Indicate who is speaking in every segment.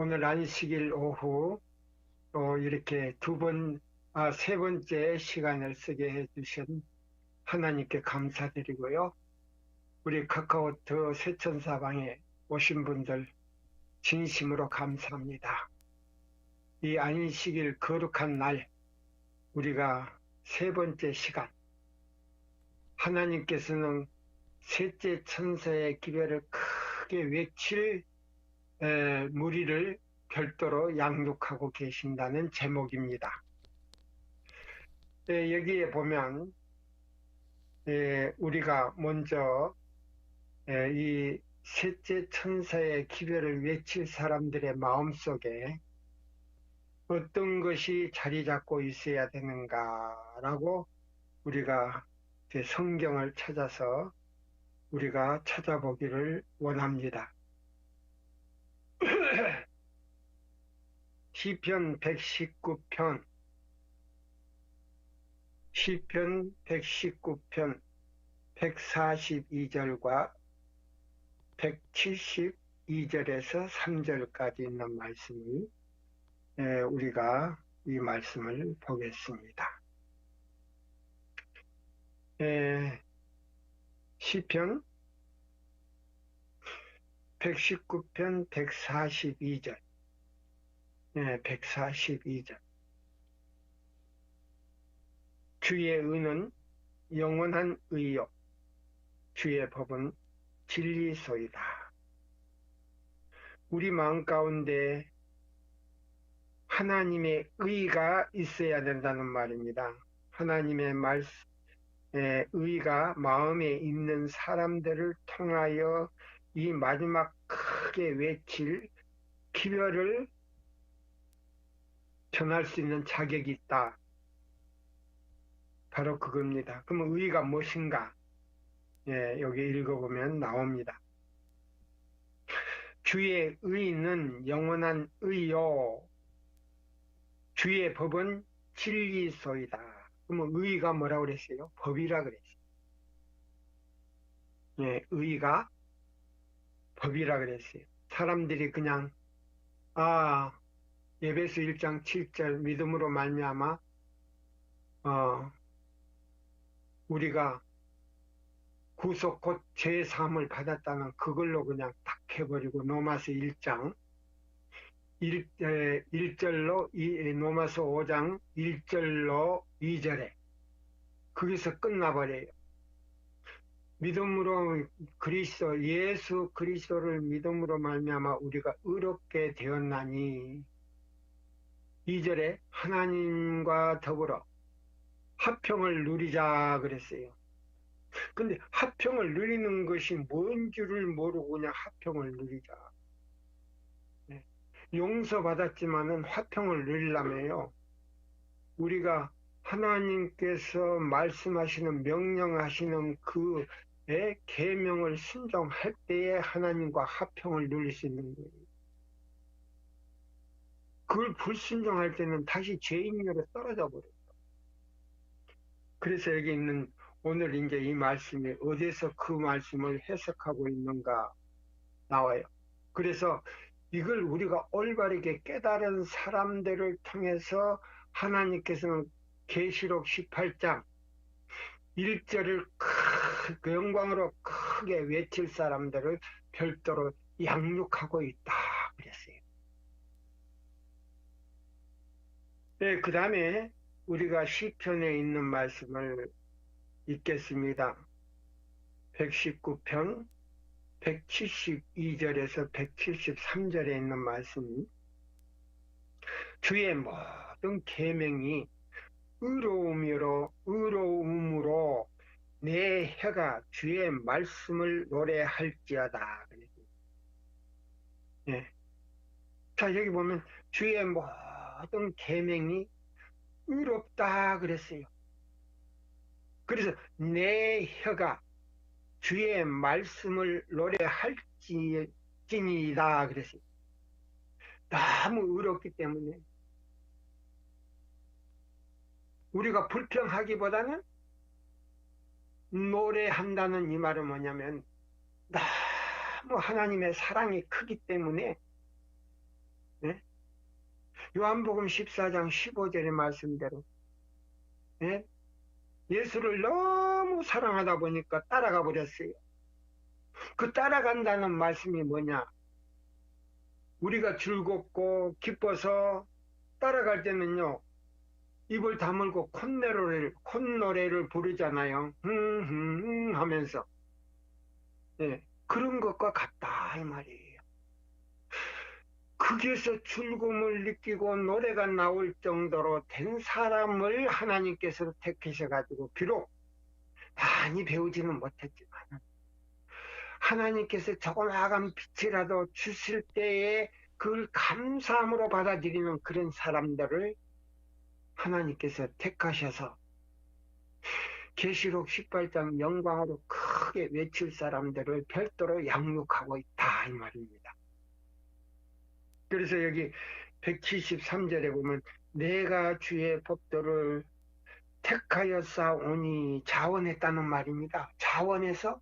Speaker 1: 오늘 안식일 오후 또 이렇게 세 번째 시간을 쓰게 해주신 하나님께 감사드리고요. 우리 카카오톡 세천사방에 오신 분들 진심으로 감사합니다. 이 안식일 거룩한 날, 우리가 세 번째 시간, 하나님께서는 셋째 천사의 기별을 크게 외칠 무리를 별도로 양육하고 계신다는 제목입니다. 여기에 보면 우리가 먼저 이 셋째 천사의 기별을 외칠 사람들의 마음속에 어떤 것이 자리 잡고 있어야 되는가라고 우리가 성경을 찾아서 우리가 찾아보기를 원합니다. 시편 119편 142절과 172절에서 3절까지 있는 말씀을 우리가 이 말씀을 보겠습니다. 시편 119편 142절 142절 주의 의는 영원한 의요 주의 법은 진리소이다. 우리 마음 가운데 하나님의 의가 있어야 된다는 말입니다. 하나님의 의가 마음에 있는 사람들을 통하여 이 마지막 크게 외칠 기별을 전할 수 있는 자격이 있다. 바로 그겁니다. 그러면 의가 무엇인가? 여기 읽어보면 나옵니다. 주의 의는 영원한 의요 주의 법은 진리소이다. 그러면 의가 뭐라고 그랬어요? 법이라 그랬어요. 의가 법이라 그랬어요. 사람들이 그냥 에베소 1장 7절 믿음으로 말미암아 우리가 구속 곧 죄사함을 받았다는 그걸로 그냥 딱 해버리고 로마서 1장 1절로 로마서 5장 1절로 2절에 거기서 끝나버려요. 믿음으로 예수 그리스도를 믿음으로 말미암아 우리가 의롭게 되었나니 2절에 하나님과 더불어 화평을 누리자 그랬어요. 근데 화평을 누리는 것이 뭔 줄을 모르고 그냥 화평을 누리자. 용서받았지만은 화평을 누리려면요. 우리가 하나님께서 말씀하시는 명령하시는 그의 계명을 순종할 때에 하나님과 화평을 누릴 수 있는 거예요. 그걸 불순종할 때는 다시 죄인으로 떨어져 버려요. 그래서 여기 있는 오늘 이제 이 말씀이 어디서 그 말씀을 해석하고 있는가 나와요. 그래서 이걸 우리가 올바르게 깨달은 사람들을 통해서 하나님께서는 계시록 18장 1절을 그 영광으로 크게 외칠 사람들을 별도로 양육하고 있다 그랬어요. 그 다음에 우리가 시편에 있는 말씀을 읽겠습니다. 119편 172절에서 173절에 있는 말씀. 주의 모든 계명이 의로움으로 내 혀가 주의 말씀을 노래할지어다. 자, 여기 보면 주의 모든 계명이 의롭다 그랬어요. 그래서 내 혀가 주의 말씀을 노래할지니이다 그랬어요. 너무 의롭기 때문에 우리가 불평하기보다는 노래한다는 이 말은 뭐냐면 너무 하나님의 사랑이 크기 때문에 예? 요한복음 14장 15절의 말씀대로 예? 예수를 너무 사랑하다 보니까 따라가 버렸어요. 그 따라간다는 말씀이 뭐냐? 우리가 즐겁고 기뻐서 따라갈 때는요, 입을 다물고 콧노래를 부르잖아요. 하면서. 예, 그런 것과 같다, 이 말이에요. 거기에서 즐거움을 느끼고 노래가 나올 정도로 된 사람을 하나님께서 택하셔가지고, 비록 많이 배우지는 못했지만, 하나님께서 조그마한 빛이라도 주실 때에 그걸 감사함으로 받아들이는 그런 사람들을 하나님께서 택하셔서 계시록 18장 영광으로 크게 외칠 사람들을 별도로 양육하고 있다 이 말입니다. 그래서 여기 173절에 보면 내가 주의 법도를 택하였사오니 자원했다는 말입니다. 자원해서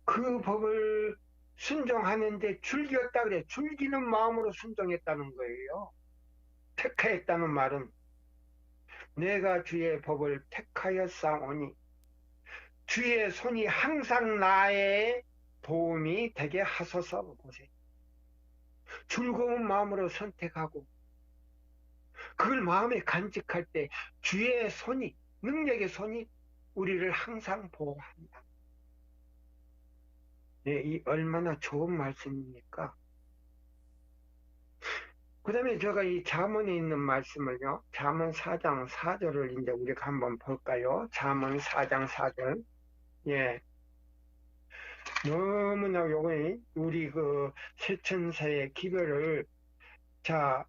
Speaker 1: 그 법을 순종하는데 즐겼다 그래. 즐기는 마음으로 순종했다는 거예요. 택하였다는 말은 내가 주의 법을 택하였사오니 주의 손이 항상 나의 도움이 되게 하소서. 보세요. 즐거운 마음으로 선택하고 그걸 마음에 간직할 때 주의 손이, 능력의 손이 우리를 항상 보호한다. 네, 이 얼마나 좋은 말씀입니까? 그 다음에 제가 이 잠언에 있는 말씀을요, 잠언 4장 4절을 이제 우리가 한번 볼까요? 잠언 4장 4절. 예. 너무나 요거에 우리 그 세천사의 기별을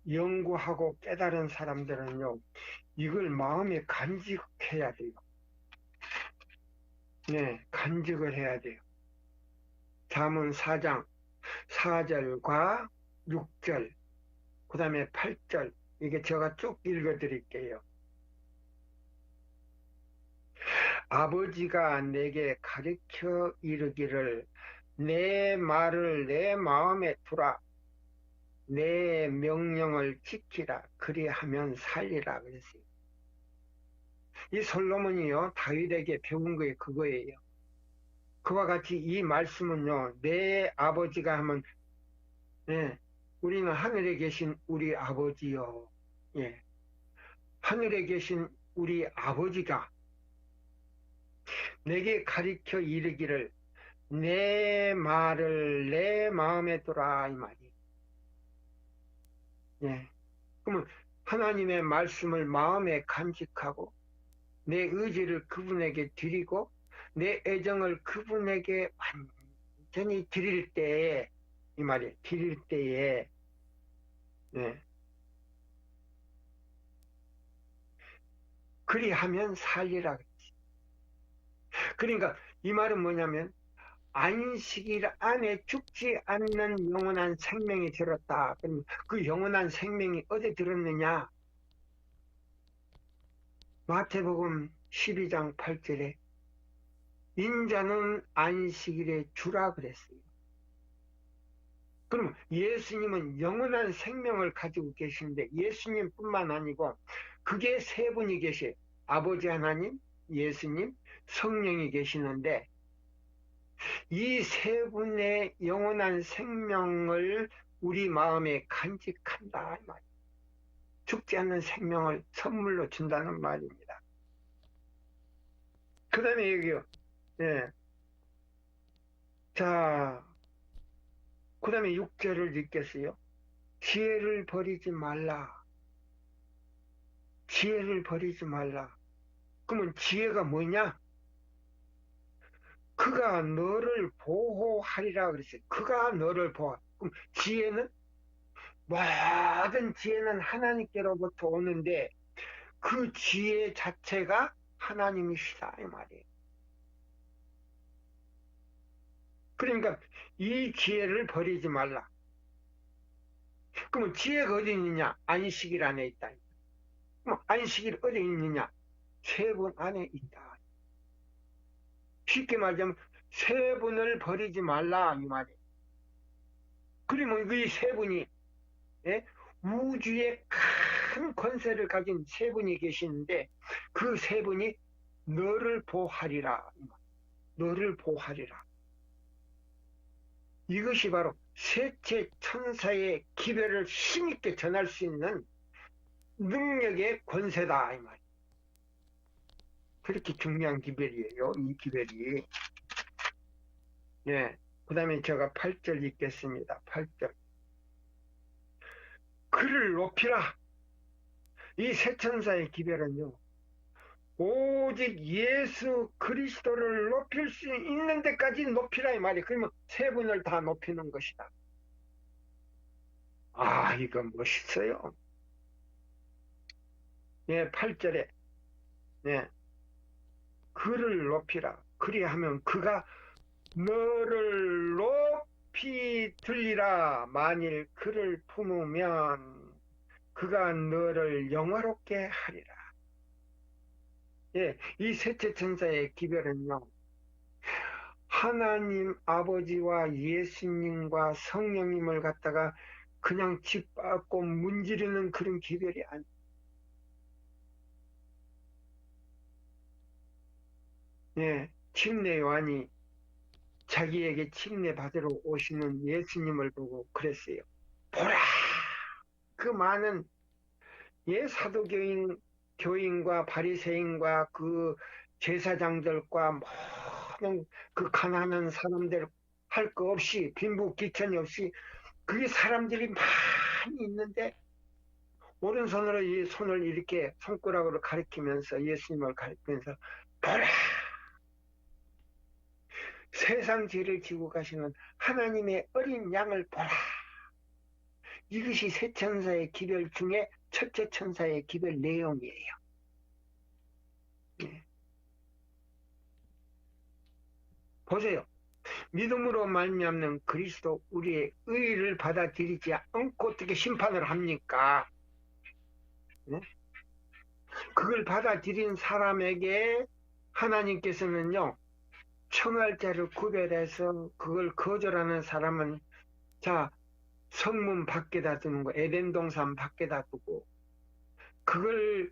Speaker 1: 연구하고 깨달은 사람들은요, 이걸 마음에 간직해야 돼요. 네, 간직을 해야 돼요. 잠언 4장 4절과 6절, 그 다음에 8절, 이게 제가 쭉 읽어 드릴게요. 아버지가 내게 가르쳐 이르기를 내 말을 내 마음에 두라. 내 명령을 지키라. 그리하면 살리라. 그랬어요. 이 솔로몬이요, 다윗에게 배운 게 그거예요. 그와 같이 이 말씀은요, 내 아버지가 하면, 예, 우리는 하늘에 계신 우리 아버지요. 예, 하늘에 계신 우리 아버지가 내게 가르쳐 이르기를 내 말을 내 마음에 두라. 이 말이에요. 예. 그러면 하나님의 말씀을 마음에 간직하고 내 의지를 그분에게 드리고 내 애정을 그분에게 완전히 드릴 때에 이 말이에요. 드릴 때에 예. 그리하면 살리라. 그러니까 이 말은 뭐냐면 안식일 안에 죽지 않는 영원한 생명이 들었다. 그럼 그 영원한 생명이 어디 들었느냐? 마태복음 12장 8절에 인자는 안식일에 주라 그랬어요. 그럼 예수님은 영원한 생명을 가지고 계신데 예수님뿐만 아니고 그게 세 분이 계셔요. 아버지 하나님, 예수님, 성령이 계시는데 이 세 분의 영원한 생명을 우리 마음에 간직한다. 죽지 않는 생명을 선물로 준다는 말입니다. 그 다음에 여기요. 예. 자, 그 다음에 6절을 읽겠어요. 지혜를 버리지 말라. 지혜를 버리지 말라. 그러면 지혜가 뭐냐? 그가 너를 보호하리라 그랬어요. 그가 너를 보호. 그럼 지혜는 모든 지혜는 하나님께로부터 오는데 그 지혜 자체가 하나님이시다 이 말이에요. 그러니까 이 지혜를 버리지 말라. 그러면 지혜가 어디 있느냐? 안식일 안에 있다. 그럼 안식일 어디 있느냐? 세 분 안에 있다. 쉽게 말하자면 세 분을 버리지 말라 이 말이에요. 그러면 이 세 분이 예? 우주의 큰 권세를 가진 세 분이 계시는데 그 세 분이 너를 보호하리라. 너를 보호하리라. 이것이 바로 셋째 천사의 기별을 힘있게 전할 수 있는 능력의 권세다 이 말. 그렇게 중요한 기별이에요. 이 기별이. 예. 그 다음에 제가 8절 읽겠습니다. 8절. 그를 높이라. 이 세 천사의 기별은요. 오직 예수 그리스도를 높일 수 있는 데까지 높이라 이 말이에요. 그러면 세 분을 다 높이는 것이다. 아, 이거 멋있어요. 예, 8절에 예, 그를 높이라. 그리하면 그가 너를 높이 들리라. 만일 그를 품으면 그가 너를 영화롭게 하리라. 예, 이 셋째 천사의 기별은요. 하나님 아버지와 예수님과 성령님을 갖다가 그냥 짓밟고 문지르는 그런 기별이 아니에요. 예, 침례 요한이 자기에게 침례 받으러 오시는 예수님을 보고 그랬어요. 보라! 그 많은 사도교인과 바리새인과 그 제사장들과 모든 그 가난한 사람들 할 거 없이 빈부귀천이 없이 그게 사람들이 많이 있는데 오른손으로 이 손을 이렇게 손가락으로 가리키면서 예수님을 가리키면서 보라! 세상 죄를 지고 가시는 하나님의 어린 양을 보라. 이것이 세 천사의 기별 중에 첫째 천사의 기별 내용이에요. 네. 보세요. 믿음으로 말미암는 그리스도 우리의 의를 받아들이지 않고 어떻게 심판을 합니까? 네? 그걸 받아들인 사람에게 하나님께서는요. 청할자를 구별해서 그걸 거절하는 사람은 자 성문 밖에다 두는 거 에덴 동산 밖에다 두고 그걸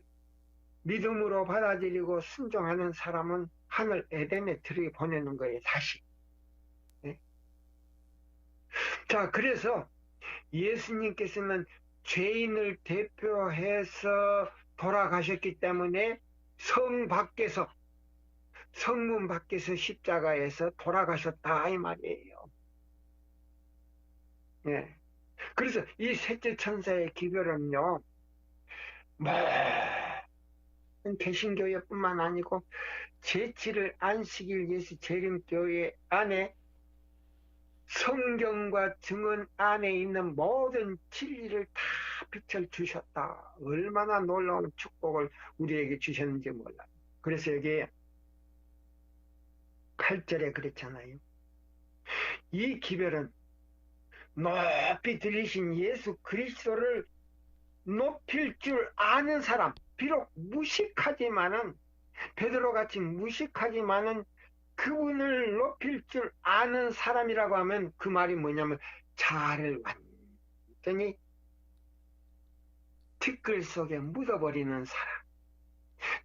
Speaker 1: 믿음으로 받아들이고 순종하는 사람은 하늘 에덴에 들여보내는 거예요. 다시. 네? 자 그래서 예수님께서는 죄인을 대표해서 돌아가셨기 때문에 성문 밖에서 십자가에서 돌아가셨다 이 말이에요. 예. 그래서 이 셋째 천사의 기별은요, 모든 개신교회뿐만 아니고 제7일 안식일 예수 재림교회 안에 성경과 증언 안에 있는 모든 진리를 다 빛을 주셨다. 얼마나 놀라운 축복을 우리에게 주셨는지 몰라요. 그래서 여기 8절에 그랬잖아요. 이 기별은 높이 들리신 예수 그리스도를 높일 줄 아는 사람, 비록 무식하지만은 베드로같이 무식하지만은 그분을 높일 줄 아는 사람이라고 하면 그 말이 뭐냐면 자아를 완전히 티끌 속에 묻어버리는 사람,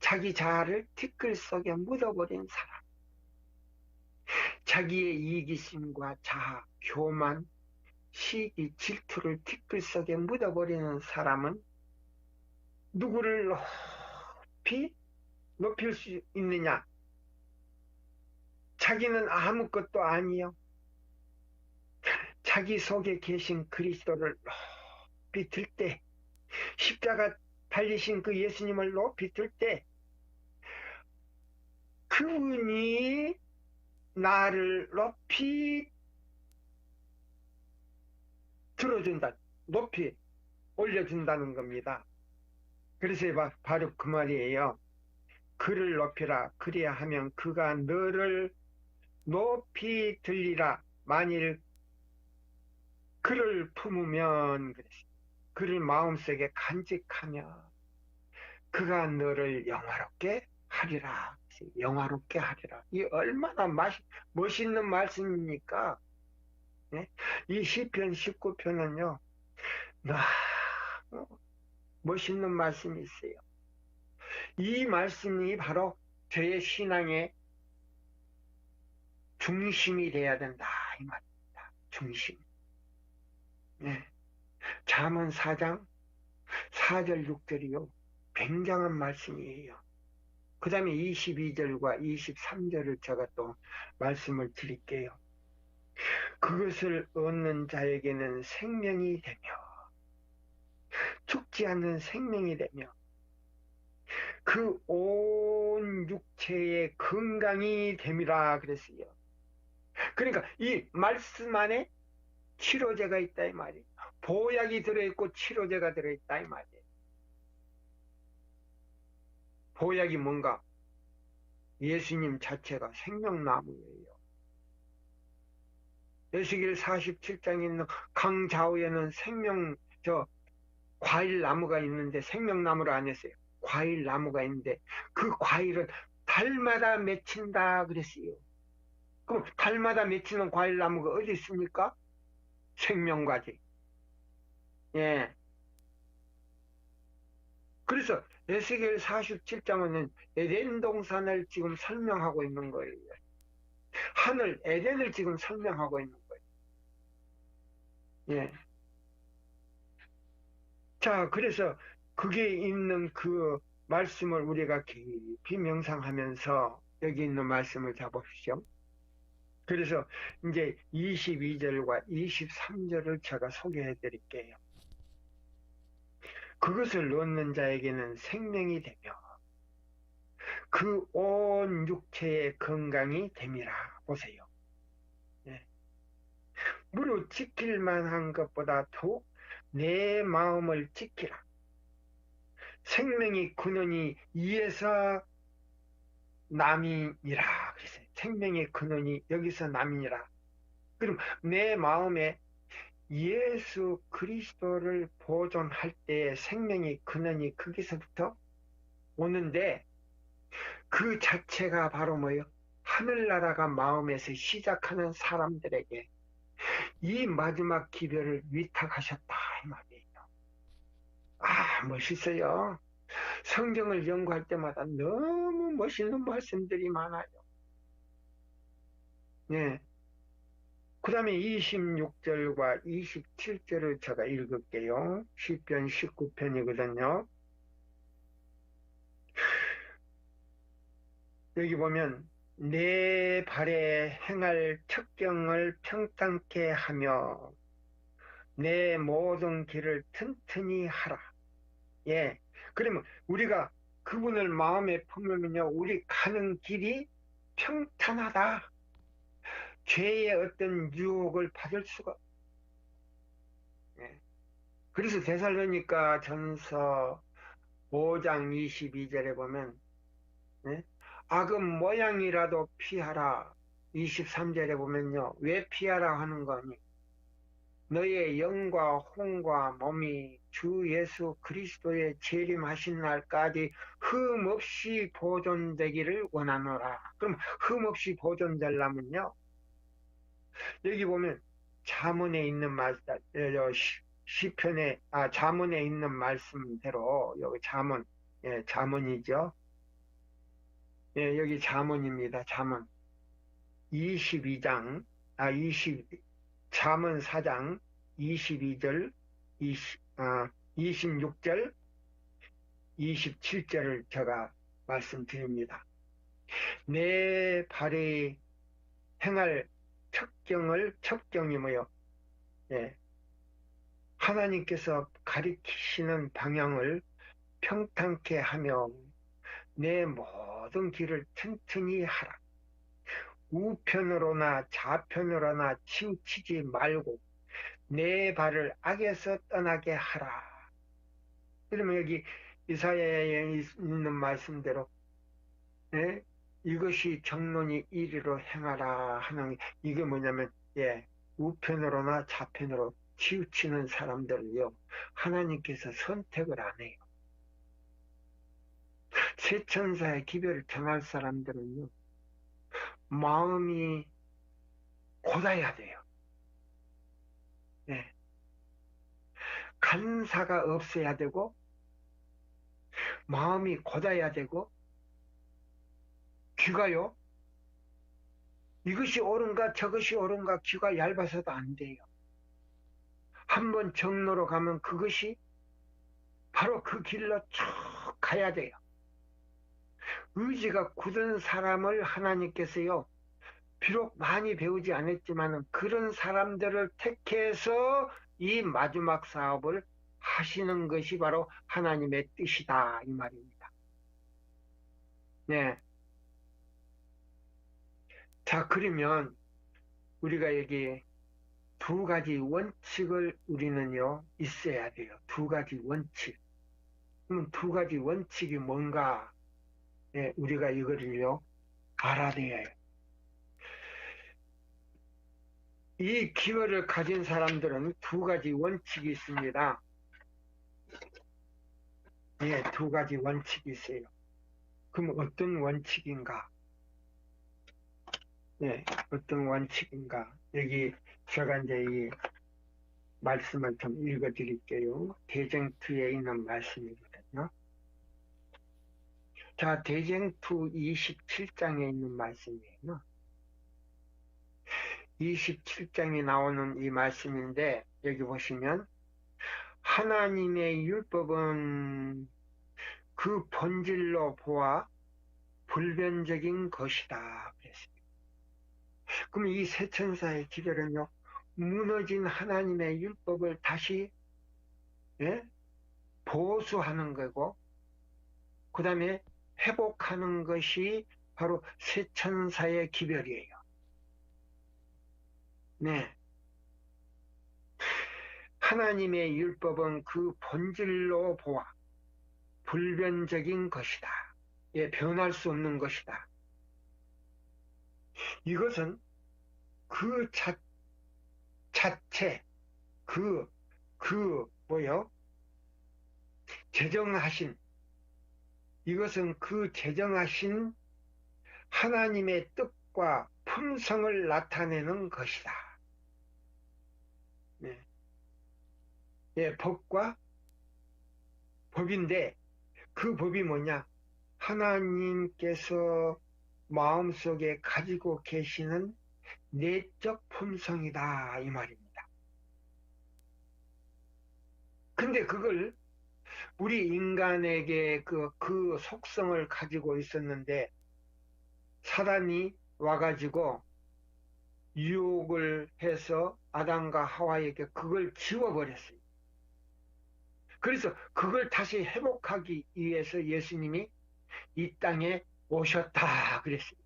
Speaker 1: 자기 자아를 티끌 속에 묻어버린 사람, 자기의 이기심과 자아, 교만, 시기, 질투를 티끌 속에 묻어버리는 사람은 누구를 높이 높일 수 있느냐? 자기는 아무것도 아니요. 자기 속에 계신 그리스도를 높이 들 때, 십자가 달리신 그 예수님을 높이 들 때, 그분이 나를 높이 들어준다, 높이 올려준다는 겁니다. 그래서 바로 그 말이에요. 그를 높이라. 그래야 하면 그가 너를 높이 들리라. 만일 그를 품으면, 그를 마음속에 간직하며 그가 너를 영화롭게 하리라. 영화롭게 하리라. 이 얼마나 멋있는 말씀입니까? 네? 이 시편 19편은요. 너무 멋있는 말씀이 있어요. 이 말씀이 바로 저의 신앙의 중심이 돼야 된다 이 말입니다. 중심. 네. 잠언 4장 4절 6절이요. 굉장한 말씀이에요. 그 다음에 22절과 23절을 제가 또 말씀을 드릴게요. 그것을 얻는 자에게는 생명이 되며 죽지 않는 생명이 되며 그 온 육체의 건강이 됨이라 그랬어요. 그러니까 이 말씀 안에 치료제가 있다 이 말이에요. 보약이 들어있고 치료제가 들어있다 이 말이에요. 보약이 뭔가? 예수님 자체가 생명나무예요. 에스겔 47장에 있는 강좌우에는 과일나무가 있는데 생명나무를 안 했어요. 과일나무가 있는데 그 과일은 달마다 맺힌다 그랬어요. 그럼 달마다 맺히는 과일나무가 어디 있습니까? 생명과지. 예. 그래서 에스겔 47장은 에덴 동산을 지금 설명하고 있는 거예요. 하늘 에덴을 지금 설명하고 있는 거예요. 예. 자, 그래서 그게 있는 그 말씀을 우리가 깊이 명상하면서 여기 있는 말씀을 잡으십시오. 그래서 이제 22절과 23절을 제가 소개해 드릴게요. 그것을 얻는 자에게는 생명이 되며 그 온 육체의 건강이 됨이라. 보세요. 예. 무릇 지킬 만한 것보다 더욱 내 마음을 지키라. 생명의 근원이 이에서 남이니라. 그랬어요. 생명의 근원이 여기서 남이니라. 그럼 내 마음에 예수 그리스도를 보존할 때의 생명의 근원이 거기서부터 오는데 그 자체가 바로 뭐예요? 하늘나라가 마음에서 시작하는 사람들에게 이 마지막 기별을 위탁하셨다 이 말이에요. 아, 멋있어요. 성경을 연구할 때마다 너무 멋있는 말씀들이 많아요. 네. 그 다음에 26절과 27절을 제가 읽을게요. 시편 19편이거든요. 여기 보면 내 발에 행할 척경을 평탄케 하며 내 모든 길을 튼튼히 하라. 예. 그러면 우리가 그분을 마음에 품으면요, 우리 가는 길이 평탄하다. 죄의 어떤 유혹을 받을 수가. 예. 그래서 데살로니가 전서 5장 22절에 보면 예? 악은 모양이라도 피하라. 23절에 보면요. 왜 피하라 하는 거니? 너의 영과 혼과 몸이 주 예수 그리스도의 재림하신 날까지 흠없이 보존되기를 원하노라. 그럼 흠없이 보존되려면요. 여기 보면 잠언에 있는 시편에 잠언에 있는 말씀대로 여기 잠언, 예, 잠언이죠. 예, 여기 잠언입니다. 잠언 22장, 잠언 4장 22절, 26절, 27절을 제가 말씀드립니다. 내 발이 행할 척경이 뭐요? 예, 하나님께서 가리키시는 방향을 평탄케 하며 내 모든 길을 튼튼히 하라. 우편으로나 좌편으로나 치우치지 말고 내 발을 악에서 떠나게 하라. 그러면 여기 이사야에 있는 말씀대로 예? 이것이 정론이 이리로 행하라 하는 이게 뭐냐면 예, 우편으로나 좌편으로 치우치는 사람들을요 하나님께서 선택을 안 해요. 새 천사의 기별을 정할 사람들은요 마음이 곧아야 돼요. 예. 간사가 없어야 되고 마음이 곧아야 되고 귀가요. 이것이 옳은가 저것이 옳은가 귀가 얇아서도 안 돼요. 한번 정로로 가면 그것이 바로 그 길로 쭉 가야 돼요. 의지가 굳은 사람을 하나님께서요, 비록 많이 배우지 않았지만 그런 사람들을 택해서 이 마지막 사업을 하시는 것이 바로 하나님의 뜻이다 이 말입니다. 네. 자, 그러면 우리가 여기 두 가지 원칙을 우리는요 있어야 돼요. 두 가지 원칙. 그럼 두 가지 원칙이 뭔가? 네, 우리가 이거를요 알아야 해요. 이 기회를 가진 사람들은 두 가지 원칙이 있습니다. 예, 두 가지 원칙이 있어요. 그럼 어떤 원칙인가? 예, 어떤 원칙인가? 여기 제가 이제 이 말씀을 좀 읽어 드릴게요. 대쟁투에 있는 말씀이거든요. 자, 대쟁투 27장에 있는 말씀이에요. 27장에 나오는 이 말씀인데, 여기 보시면, 하나님의 율법은 그 본질로 보아 불변적인 것이다. 그랬습니다. 그럼 이 세 천사의 기별은요, 무너진 하나님의 율법을 다시 예? 보수하는 거고, 그 다음에 회복하는 것이 바로 세 천사의 기별이에요. 네. 하나님의 율법은 그 본질로 보아 불변적인 것이다. 예, 변할 수 없는 것이다. 이것은 그 자체, 뭐요? 제정하신, 이것은 그 제정하신 하나님의 뜻과 품성을 나타내는 것이다. 네. 예, 법인데, 그 법이 뭐냐? 하나님께서 마음속에 가지고 계시는 내적 품성이다 이 말입니다. 근데 그걸 우리 인간에게 그 속성을 가지고 있었는데 사단이 와가지고 유혹을 해서 아담과 하와에게 그걸 지워버렸어요. 그래서 그걸 다시 회복하기 위해서 예수님이 이 땅에 오셨다 그랬어요.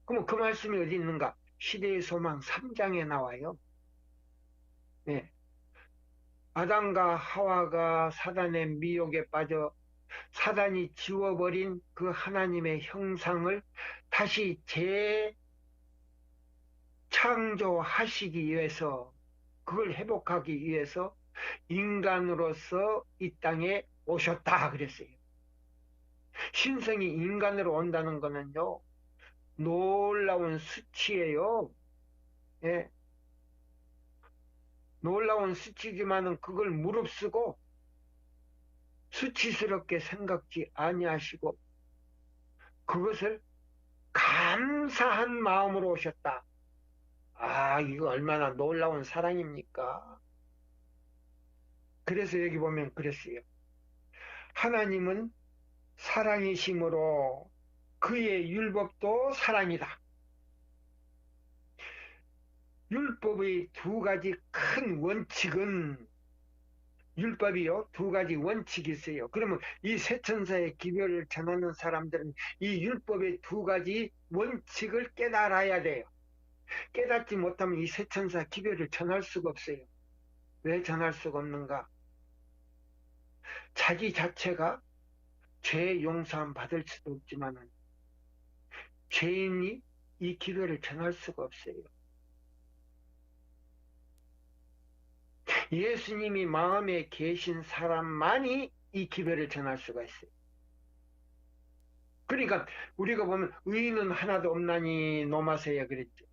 Speaker 1: 그럼 그 말씀이 어디 있는가? 시대의 소망 3장에 나와요. 네. 아담과 하와가 사단의 미혹에 빠져 사단이 지워버린 그 하나님의 형상을 다시 재창조하시기 위해서, 그걸 회복하기 위해서 인간으로서 이 땅에 오셨다 그랬어요. 신성이 인간으로 온다는 거는요 놀라운 수치예요. 예. 놀라운 수치지만은 그걸 무릅쓰고 수치스럽게 생각지 아니하시고 그것을 감사한 마음으로 오셨다. 아, 이거 얼마나 놀라운 사랑입니까? 그래서 여기 보면 그랬어요. 하나님은 사랑이심으로 그의 율법도 사랑이다. 율법의 두 가지 큰 원칙은, 율법이요 두 가지 원칙이 있어요. 그러면 이 세 천사의 기별을 전하는 사람들은 이 율법의 두 가지 원칙을 깨달아야 돼요. 깨닫지 못하면 이 세 천사 기별을 전할 수가 없어요. 왜 전할 수가 없는가? 자기 자체가 죄 용서함 받을 수도 없지만 죄인이 이 기별을 전할 수가 없어요. 예수님이 마음에 계신 사람만이 이 기별을 전할 수가 있어요. 그러니까 우리가 보면 의인은 하나도 없나니 노마세야 그랬죠.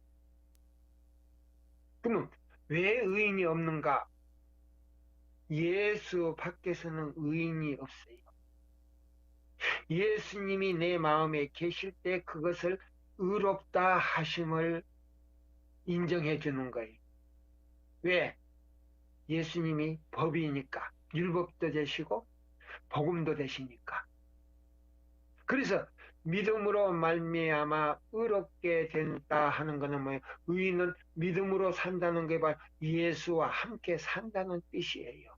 Speaker 1: 그러면 왜 의인이 없는가? 예수 밖에서는 의인이 없어요. 예수님이 내 마음에 계실 때 그것을 의롭다 하심을 인정해 주는 거예요. 왜? 예수님이 법이니까. 율법도 되시고 복음도 되시니까. 그래서 믿음으로 말미암아 의롭게 된다 하는 것은 뭐예요? 의인은 믿음으로 산다는 게 바로 예수와 함께 산다는 뜻이에요.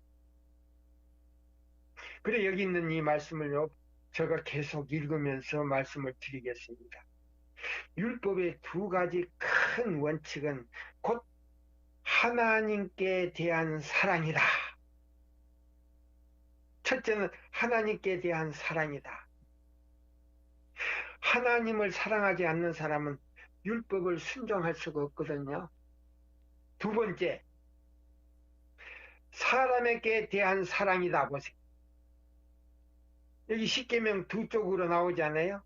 Speaker 1: 그래 여기 있는 이 말씀을요, 제가 계속 읽으면서 말씀을 드리겠습니다. 율법의 두 가지 큰 원칙은 곧 하나님께 대한 사랑이다. 첫째는 하나님께 대한 사랑이다. 하나님을 사랑하지 않는 사람은 율법을 순종할 수가 없거든요. 두 번째, 사람에게 대한 사랑이다. 보세요. 여기 십계명 두 쪽으로 나오잖아요.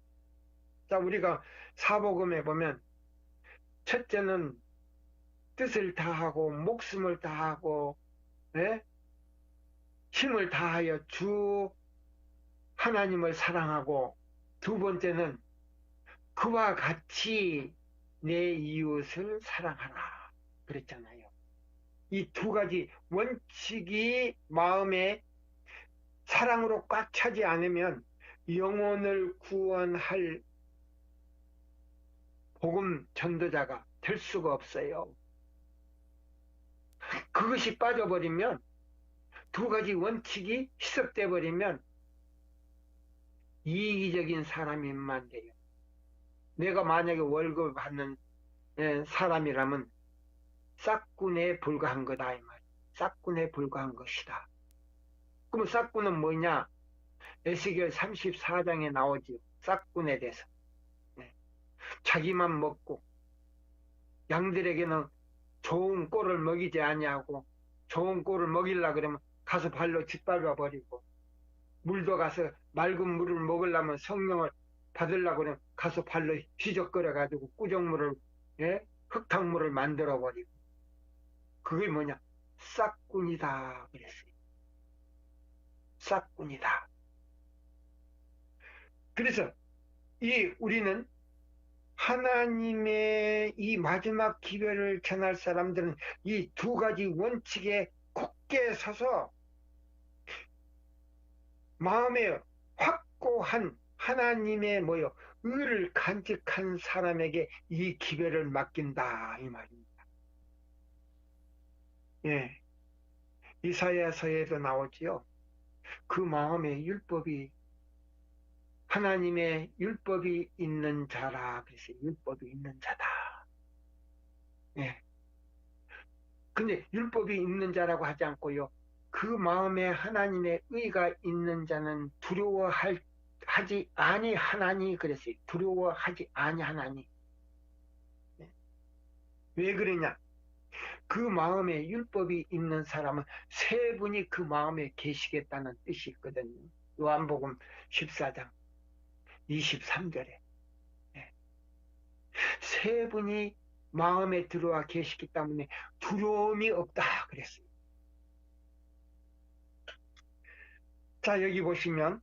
Speaker 1: 자, 우리가 사복음에 보면 첫째는 뜻을 다하고 목숨을 다하고 예? 힘을 다하여 주 하나님을 사랑하고, 두 번째는 그와 같이 내 이웃을 사랑하라 그랬잖아요. 이 두 가지 원칙이 마음에 사랑으로 꽉 차지 않으면 영혼을 구원할 복음 전도자가 될 수가 없어요. 그것이 빠져버리면, 두 가지 원칙이 희석돼 버리면 이기적인 사람이만 돼요. 내가 만약에 월급 받는 사람이라면 싹군에 불과한 거다 이 말. 싹군에 불과한 것이다. 그럼 싹군은 뭐냐? 에스겔 34장에 나오지요. 싹군에 대해서. 자기만 먹고 양들에게는 좋은 꼴을 먹이지 아니하고, 좋은 꼴을 먹이려 그러면 가서 발로 짓밟아 버리고, 물도 가서 맑은 물을 먹으려면 성령을 받으려고 그러면 가서 발로 휘적거려 가지고 꾸정물을 흙탕물을 만들어 버리고, 그게 뭐냐? 싹군이다 그랬어요. 싹군이다. 그래서 우리는 하나님의 이 마지막 기회를 전할 사람들은 이 두 가지 원칙에 굳게 서서 마음에 확고한 하나님의 의를 간직한 사람에게 이 기회를 맡긴다 이 말입니다. 예, 이사야서에도 나오지요. 그 마음에 율법이, 하나님의 율법이 있는 자라 그래서 율법이 있는 자다. 예. 근데 율법이 있는 자라고 하지 않고요, 그 마음에 하나님의 의가 있는 자는 두려워하지 아니하나니 그랬어요. 두려워하지 아니하나니. 왜 그러냐? 그 마음에 율법이 있는 사람은 세 분이 그 마음에 계시겠다는 뜻이 있거든요. 요한복음 14장 23절에 세 분이 마음에 들어와 계시기 때문에 두려움이 없다 그랬어요. 자, 여기 보시면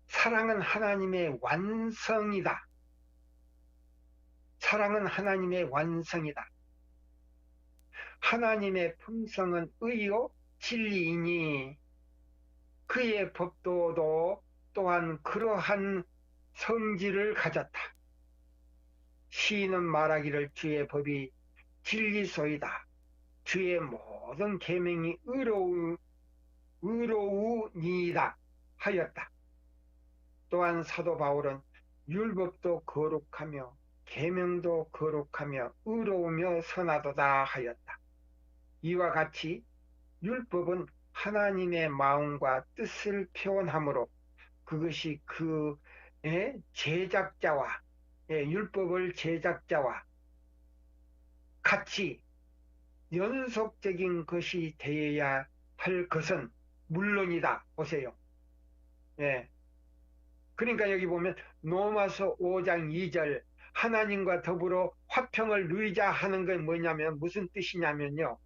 Speaker 1: 사랑은 하나님의 완성이다. 사랑은 하나님의 완성이다. 하나님의 품성은 의요 진리이니 그의 법도도 또한 그러한 성질을 가졌다. 시인은 말하기를 주의 법이 진리소이다. 주의 모든 계명이 의로우니이다 하였다. 또한 사도 바울은 율법도 거룩하며 계명도 거룩하며 의로우며 선하도다 하였다. 이와 같이 율법은 하나님의 마음과 뜻을 표현하므로 그것이 그 제작자와 율법을 제작자와 같이 연속적인 것이 되어야 할 것은 물론이다. 보세요. 그러니까 여기 보면 로마서 5장 2절 하나님과 더불어 화평을 누리자 하는 게 뭐냐면 무슨 뜻이냐면요,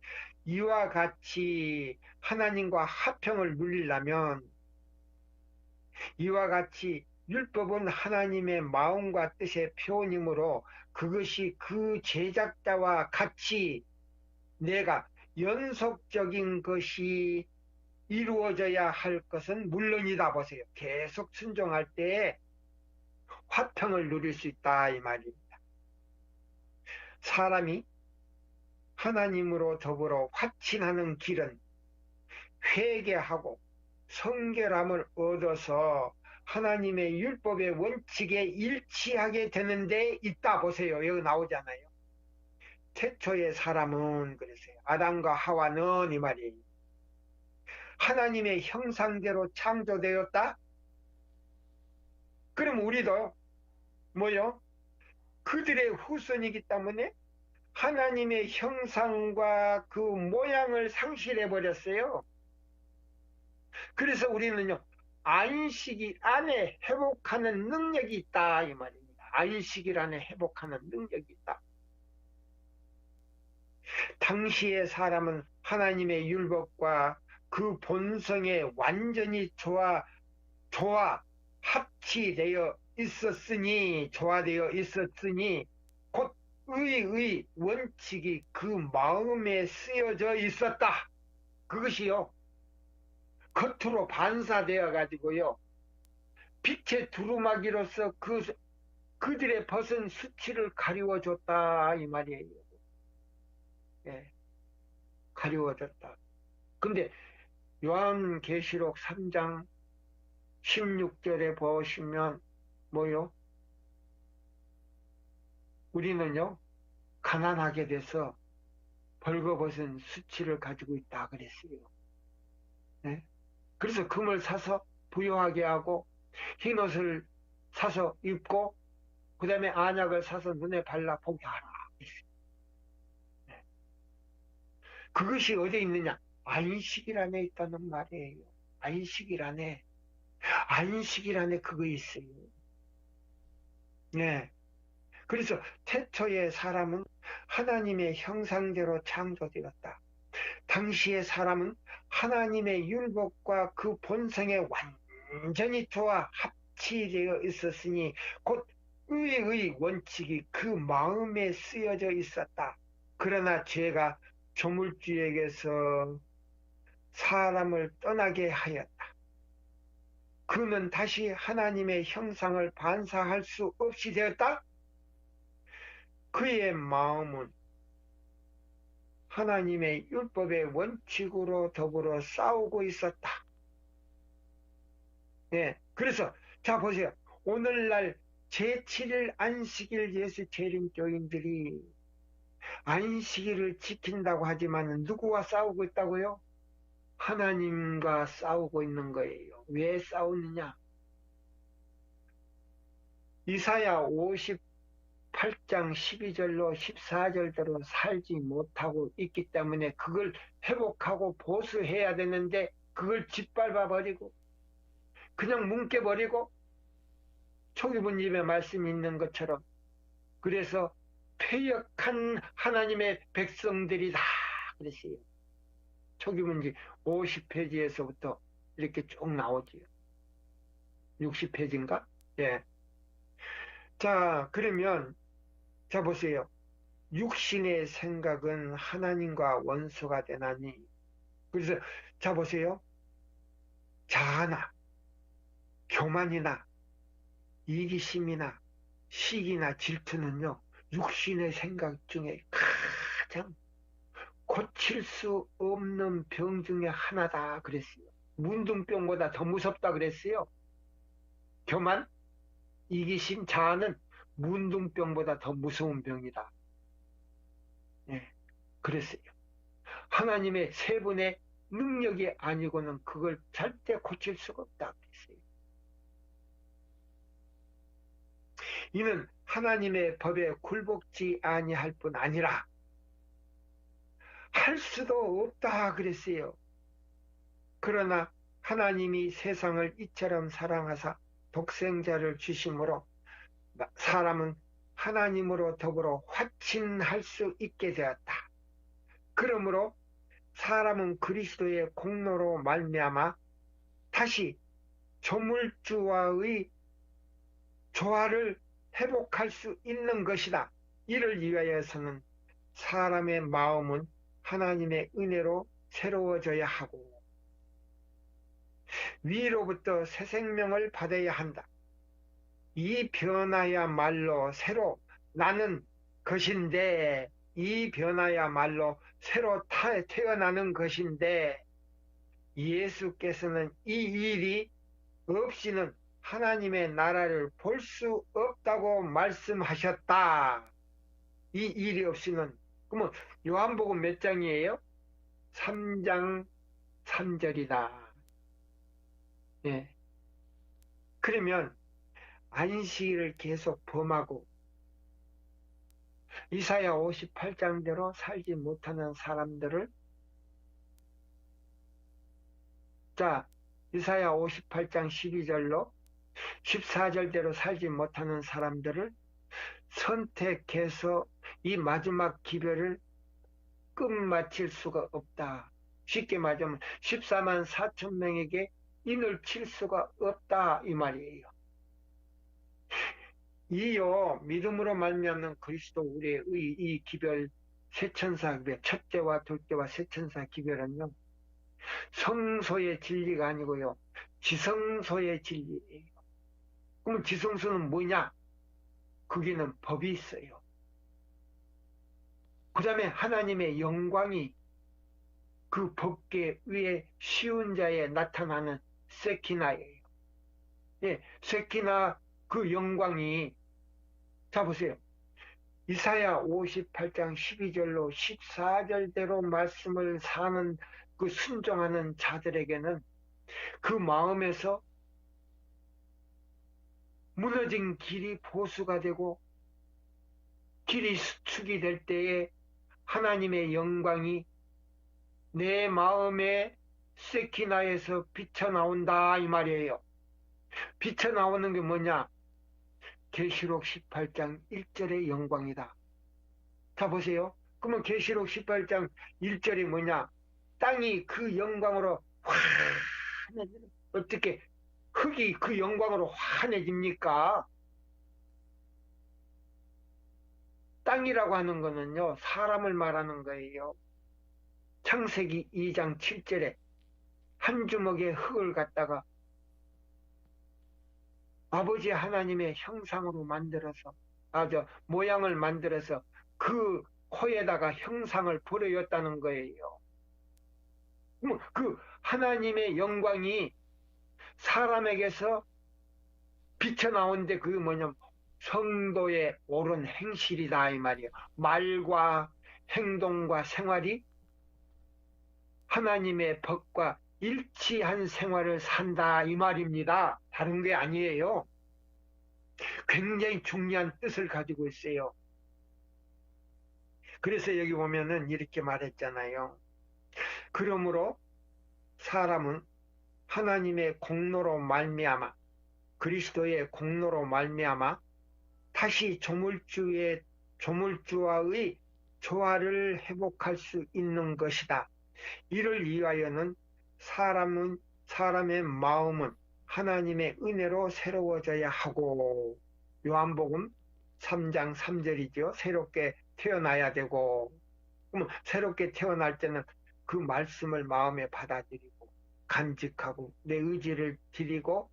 Speaker 1: 이와 같이 하나님과 화평을 누리려면 이와 같이 율법은 하나님의 마음과 뜻의 표현이므로 그것이 그 제작자와 같이 내가 연속적인 것이 이루어져야 할 것은 물론이다. 보세요. 계속 순종할 때에 화평을 누릴 수 있다 이 말입니다. 사람이 하나님으로 더불어 화친하는 길은 회개하고 성결함을 얻어서 하나님의 율법의 원칙에 일치하게 되는 데 있다. 보세요. 여기 나오잖아요. 태초의 사람은 그랬어요. 아담과 하와는 이 말이에요. 하나님의 형상대로 창조되었다. 그럼 우리도 뭐요? 그들의 후손이기 때문에 하나님의 형상과 그 모양을 상실해 버렸어요. 그래서 우리는요, 안식일 안에 회복하는 능력이 있다 이 말입니다. 안식일 안에 회복하는 능력이 있다. 당시의 사람은 하나님의 율법과 그 본성에 완전히 합치되어 조화되어 있었으니 곧 의의 원칙이 그 마음에 쓰여져 있었다. 그것이요, 겉으로 반사되어 가지고요, 빛의 두루마기로서 그들의 벗은 수치를 가리워줬다 이 말이에요. 예, 가리워줬다. 근데 요한계시록 3장 16절에 보시면 뭐요? 우리는요, 가난하게 돼서 벌거벗은 수치를 가지고 있다 그랬어요. 네? 그래서 금을 사서 부유하게 하고 흰옷을 사서 입고 그 다음에 안약을 사서 눈에 발라 보게 하라. 네. 그것이 어디에 있느냐? 안식일 안에 있다는 말이에요. 안식일 안에 그거 있어요. 네. 그래서 태초의 사람은 하나님의 형상대로 창조되었다. 당시의 사람은 하나님의 율법과 그 본성에 완전히 합치되어 있었으니 곧 의의 원칙이 그 마음에 쓰여져 있었다. 그러나 죄가 조물주에게서 사람을 떠나게 하였다. 그는 다시 하나님의 형상을 반사할 수 없이 되었다. 그의 마음은 하나님의 율법의 원칙으로 더불어 싸우고 있었다. 네, 그래서 자 보세요. 오늘날 제7일 안식일 예수 재림교인들이 안식일을 지킨다고 하지만 누구와 싸우고 있다고요? 하나님과 싸우고 있는 거예요. 왜 싸우느냐? 이사야 58장 12절로 14절대로 살지 못하고 있기 때문에 그걸 회복하고 보수해야 되는데 그걸 짓밟아 버리고 그냥 뭉개버리고 초기부님의 말씀이 있는 것처럼 그래서 패역한 하나님의 백성들이다 그랬어요. 초기문지 50페이지에서부터 이렇게 쭉 나오지요. 60페이지인가? 예. 자, 그러면 자 보세요. 육신의 생각은 하나님과 원수가 되나니. 그래서 자 보세요. 자아나 교만이나 이기심이나 시기나 질투는요, 육신의 생각 중에 가장 고칠 수 없는 병 중에 하나다 그랬어요. 문둥병보다 더 무섭다 그랬어요. 교만, 이기심, 자아는 문둥병보다 더 무서운 병이다. 예, 그랬어요. 하나님의 세 분의 능력이 아니고는 그걸 절대 고칠 수가 없다 그랬어요. 이는 하나님의 법에 굴복지 아니할 뿐 아니라 할 수도 없다 그랬어요. 그러나 하나님이 세상을 이처럼 사랑하사 독생자를 주심으로 사람은 하나님으로 더불어 화친할 수 있게 되었다. 그러므로 사람은 그리스도의 공로로 말미암아 다시 조물주와의 조화를 회복할 수 있는 것이다. 이를 위하여서는 사람의 마음은 하나님의 은혜로 새로워져야 하고 위로부터 새 생명을 받아야 한다. 이 변화야말로 새로 나는 것인데, 이 변화야말로 새로 태어나는 것인데, 예수께서는 이 일이 없이는 하나님의 나라를 볼 수 없다고 말씀하셨다. 이 일이 없이는. 그러면 요한복음 몇 장이에요? 3장 3절이다. 예. 그러면 안식일을 계속 범하고 이사야 58장대로 살지 못하는 사람들을, 자, 이사야 58장 12절로 14절대로 살지 못하는 사람들을 선택해서 이 마지막 기별을 끝마칠 수가 없다. 쉽게 말하면 14만 4천 명에게 인을 칠 수가 없다 이 말이에요. 이요 믿음으로 말미암는 그리스도 우리의 이 기별, 세천사 기별, 첫째와 둘째와 세천사 기별은요, 성소의 진리가 아니고요, 지성소의 진리예요. 그럼 지성소는 뭐냐? 거기는 법이 있어요. 그 다음에 하나님의 영광이 그 법계 위에 쉬운 자에 나타나는 세키나예요. 예, 세키나 그 영광이, 자 보세요. 이사야 58장 12절로 14절대로 말씀을 사는 그 순종하는 자들에게는 그 마음에서 무너진 길이 보수가 되고 길이 수축이 될 때에 하나님의 영광이 내 마음의 세키나에서 비쳐나온다 이 말이에요. 비쳐나오는 게 뭐냐? 계시록 18장 1절의 영광이다. 자 보세요. 그러면 계시록 18장 1절이 뭐냐? 땅이 그 영광으로 환해지는, 어떻게 흙이 그 영광으로 환해집니까? 땅이라고 하는 거는요, 사람을 말하는 거예요. 창세기 2장 7절에 한 주먹의 흙을 갖다가 아버지 하나님의 형상으로 만들어서, 모양을 만들어서 그 코에다가 형상을 부려였다는 거예요. 그 하나님의 영광이 사람에게서 비쳐나오는데 그게 뭐냐면 성도의 옳은 행실이다 이 말이에요. 말과 행동과 생활이 하나님의 법과 일치한 생활을 산다 이 말입니다. 다른 게 아니에요. 굉장히 중요한 뜻을 가지고 있어요. 그래서 여기 보면은 이렇게 말했잖아요. 그러므로 사람은 하나님의 공로로 말미암아, 그리스도의 공로로 말미암아 다시 조물주와의 조화를 회복할 수 있는 것이다. 이를 위하여는 사람의 마음은 하나님의 은혜로 새로워져야 하고, 요한복음 3장 3절이죠. 새롭게 태어나야 되고, 그럼 새롭게 태어날 때는 그 말씀을 마음에 받아들이고 간직하고 내 의지를 드리고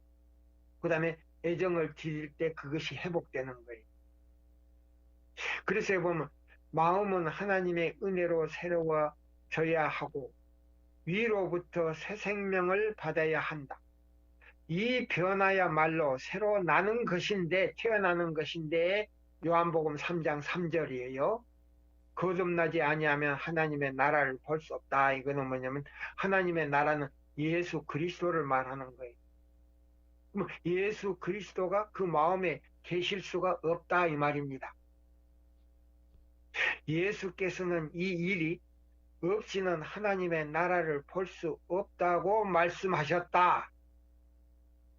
Speaker 1: 그 다음에 애정을 드릴 때 그것이 회복되는 거예요. 그래서 보면 마음은 하나님의 은혜로 새로워져야 하고 위로부터 새 생명을 받아야 한다. 이 변화야말로 새로 나는 것인데, 태어나는 것인데, 요한복음 3장 3절이에요. 거듭나지 아니하면 하나님의 나라를 볼 수 없다. 이거는 뭐냐면 하나님의 나라는 예수 그리스도를 말하는 거예요. 예수 그리스도가 그 마음에 계실 수가 없다 이 말입니다. 예수께서는 이 일이 없이는 하나님의 나라를 볼 수 없다고 말씀하셨다.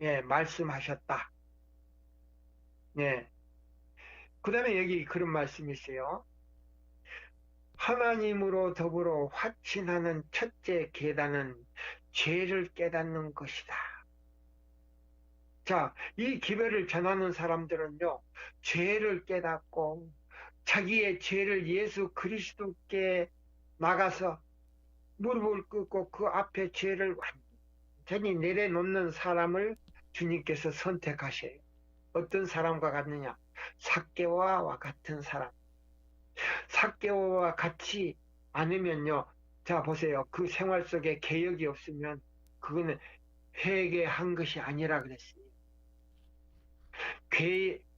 Speaker 1: 예, 말씀하셨다. 예. 그 다음에 여기 그런 말씀이 있어요. 하나님으로 더불어 화친하는 첫째 계단은 죄를 깨닫는 것이다. 자, 이 기별을 전하는 사람들은요, 죄를 깨닫고 자기의 죄를 예수 그리스도께 나가서 무릎을 꿇고 그 앞에 죄를 완전히 내려놓는 사람을 주님께서 선택하셔요. 어떤 사람과 같느냐? 삭개오와 같은 사람. 삭개오와 같이 않으면요, 자 보세요. 그 생활 속에 개혁이 없으면 그거는 회개한 것이 아니라 그랬어요.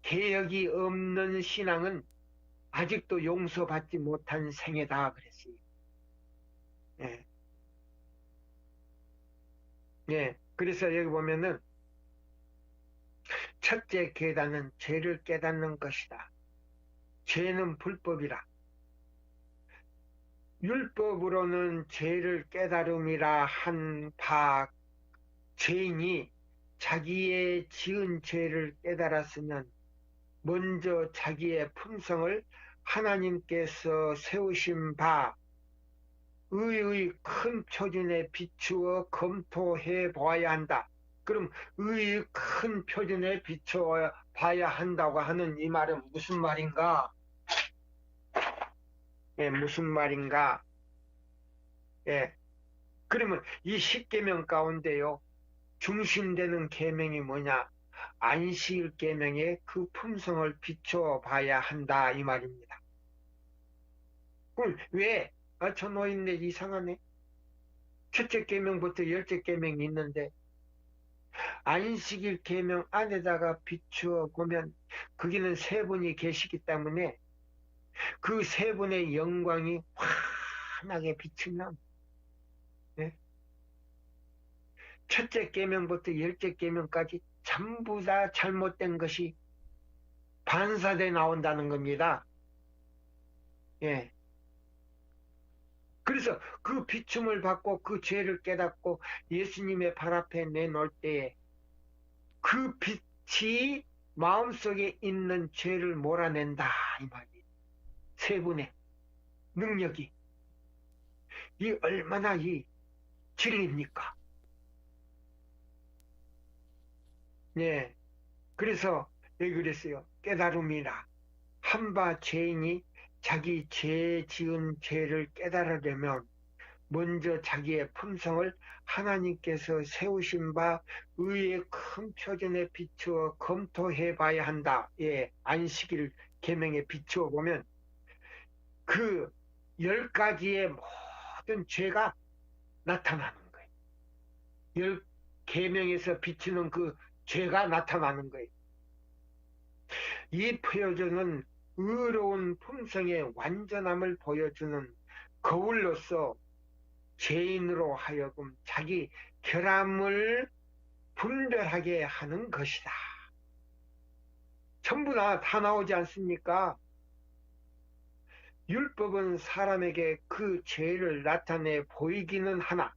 Speaker 1: 개혁이 없는 신앙은 아직도 용서받지 못한 생애다 그랬어요. 예. 예. 그래서 여기 보면은 첫째 계단은 죄를 깨닫는 것이다. 죄는 불법이라. 율법으로는 죄를 깨달음이라 한 바 죄인이 자기의 지은 죄를 깨달았으면 먼저 자기의 품성을 하나님께서 세우신 바 의의 큰 표준에 비추어 검토해 보아야 한다. 그럼 의의 큰 표준에 비추어 봐야 한다고 하는 이 말은 무슨 말인가? 예, 무슨 말인가? 예. 그러면 이 십계명 가운데요, 중심되는 계명이 뭐냐? 안식 계명의 그 품성을 비춰 봐야 한다 이 말입니다. 그럼 왜? 아, 저 노인네 이상하네. 첫째 계명부터 열째 계명이 있는데 안식일 계명 안에다가 비추어 보면 거기는 세 분이 계시기 때문에 그 세 분의 영광이 환하게 비치면, 예? 첫째 계명부터 열째 계명까지 전부 다 잘못된 것이 반사돼 나온다는 겁니다. 예. 그래서 그 비춤을 받고 그 죄를 깨닫고 예수님의 발 앞에 내놓을 때에 그 빛이 마음속에 있는 죄를 몰아낸다 이 말이에요. 세 분의 능력이 이 얼마나 이 진리입니까? 예. 그래서 여기 그랬어요. 깨달음이라 한바 죄인이 자기 죄 지은 죄를 깨달으려면 먼저 자기의 품성을 하나님께서 세우신 바 의의 큰 표준에 비추어 검토해 봐야 한다. 예, 안식일 계명에 비추어 보면 그 10가지의 모든 죄가 나타나는 거예요. 10계명에서 비추는 그 죄가 나타나는 거예요. 이 표준은 의로운 품성의 완전함을 보여주는 거울로서 죄인으로 하여금 자기 결함을 분별하게 하는 것이다. 전부 다 나오지 않습니까? 율법은 사람에게 그 죄를 나타내 보이기는 하나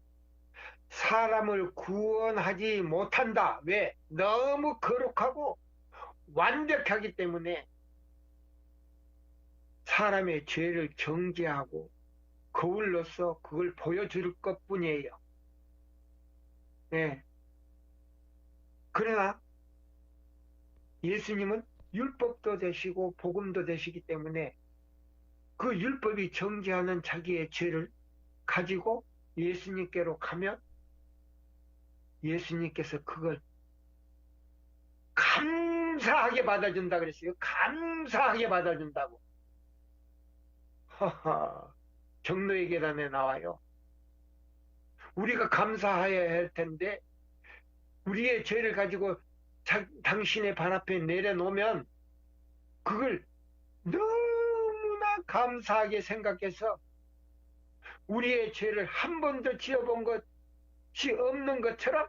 Speaker 1: 사람을 구원하지 못한다. 왜? 너무 거룩하고 완벽하기 때문에 사람의 죄를 정죄하고 거울로서 그걸 보여줄 것뿐이에요. 네. 그러나 예수님은 율법도 되시고 복음도 되시기 때문에 그 율법이 정죄하는 자기의 죄를 가지고 예수님께로 가면 예수님께서 그걸 감사하게 받아준다 그랬어요. 감사하게 받아준다고. 하하, 경로의 계단에 나와요. 우리가 감사해야 할 텐데 우리의 죄를 가지고 당신의 발 앞에 내려놓으면 그걸 너무나 감사하게 생각해서 우리의 죄를 한 번도 지어본 것이 없는 것처럼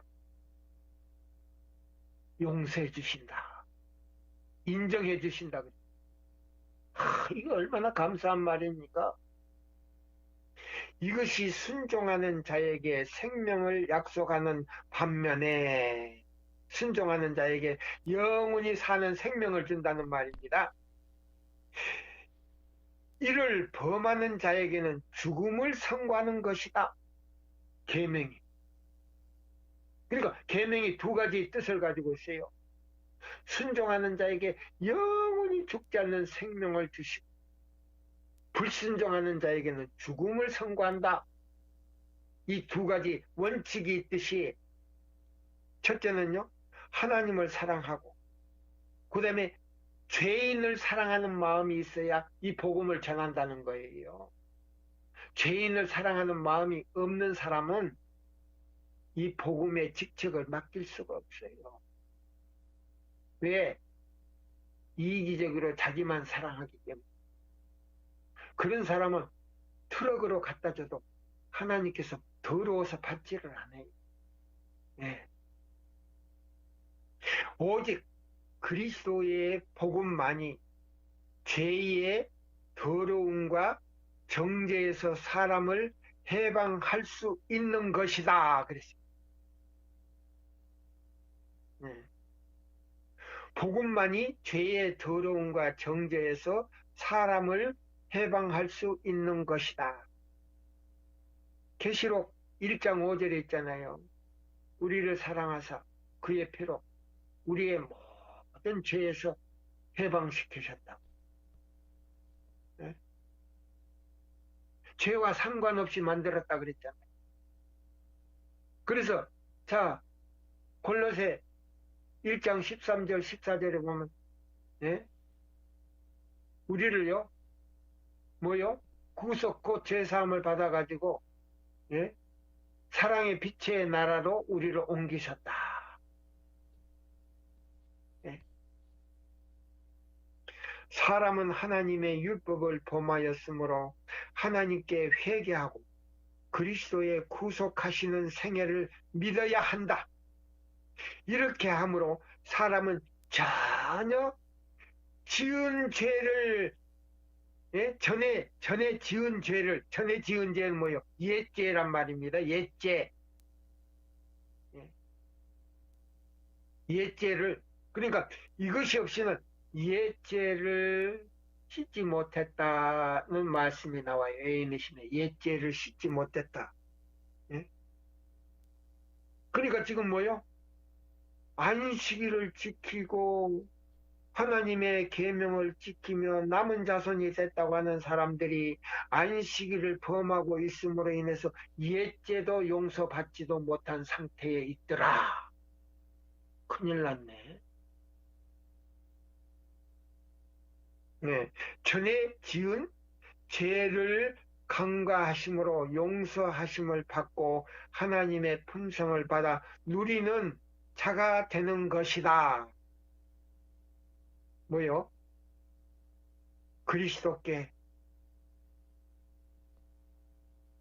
Speaker 1: 용서해 주신다. 인정해 주신다. 이거 얼마나 감사한 말입니까? 이것이 순종하는 자에게 생명을 약속하는 반면에 순종하는 자에게 영원히 사는 생명을 준다는 말입니다. 이를 범하는 자에게는 죽음을 선고하는 것이다. 계명이. 그러니까 계명이 두 가지 뜻을 가지고 있어요. 순종하는 자에게 영원히 죽지 않는 생명을 주시고, 불순종하는 자에게는 죽음을 선고한다. 이 두 가지 원칙이 있듯이, 첫째는요, 하나님을 사랑하고, 그 다음에 죄인을 사랑하는 마음이 있어야 이 복음을 전한다는 거예요. 죄인을 사랑하는 마음이 없는 사람은 이 복음의 직책을 맡길 수가 없어요. 왜? 이기적으로 자기만 사랑하기 때문에. 그런 사람은 트럭으로 갖다 줘도 하나님께서 더러워서 받지를 않아요. 네. 오직 그리스도의 복음만이 죄의 더러움과 정죄에서 사람을 해방할 수 있는 것이다. 그랬어요. 네. 복음만이 죄의 더러움과 정죄에서 사람을 해방할 수 있는 것이다. 계시록 1장 5절에 있잖아요. 우리를 사랑하사 그의 피로 우리의 모든 죄에서 해방시키셨다. 네? 죄와 상관없이 만들었다 그랬잖아요. 그래서 자 골로새 1장 13절 14절에 보면 네? 우리를요 뭐요? 구속 곧 죄사함을 받아가지고 예? 사랑의 빛의 나라로 우리를 옮기셨다. 예? 사람은 하나님의 율법을 범하였으므로 하나님께 회개하고 그리스도의 구속하시는 생애를 믿어야 한다. 이렇게 함으로 사람은 전혀 지은 죄를 예? 전에 지은 죄는 뭐요? 옛죄란 말입니다. 옛죄. 예. 옛죄를, 그러니까 이것이 없이는 옛죄를 씻지 못했다는 말씀이 나와요. 에이미신에 옛죄를 씻지 못했다. 예? 그러니까 지금 뭐요? 안식일을 지키고 하나님의 계명을 지키며 남은 자손이 됐다고 하는 사람들이 안식일을 범하고 있음으로 인해서 옛죄도 용서받지도 못한 상태에 있더라. 큰일 났네. 네. 전에 지은 죄를 간과하심으로 용서하심을 받고 하나님의 품성을 받아 누리는 자가 되는 것이다. 뭐요? 그리스도께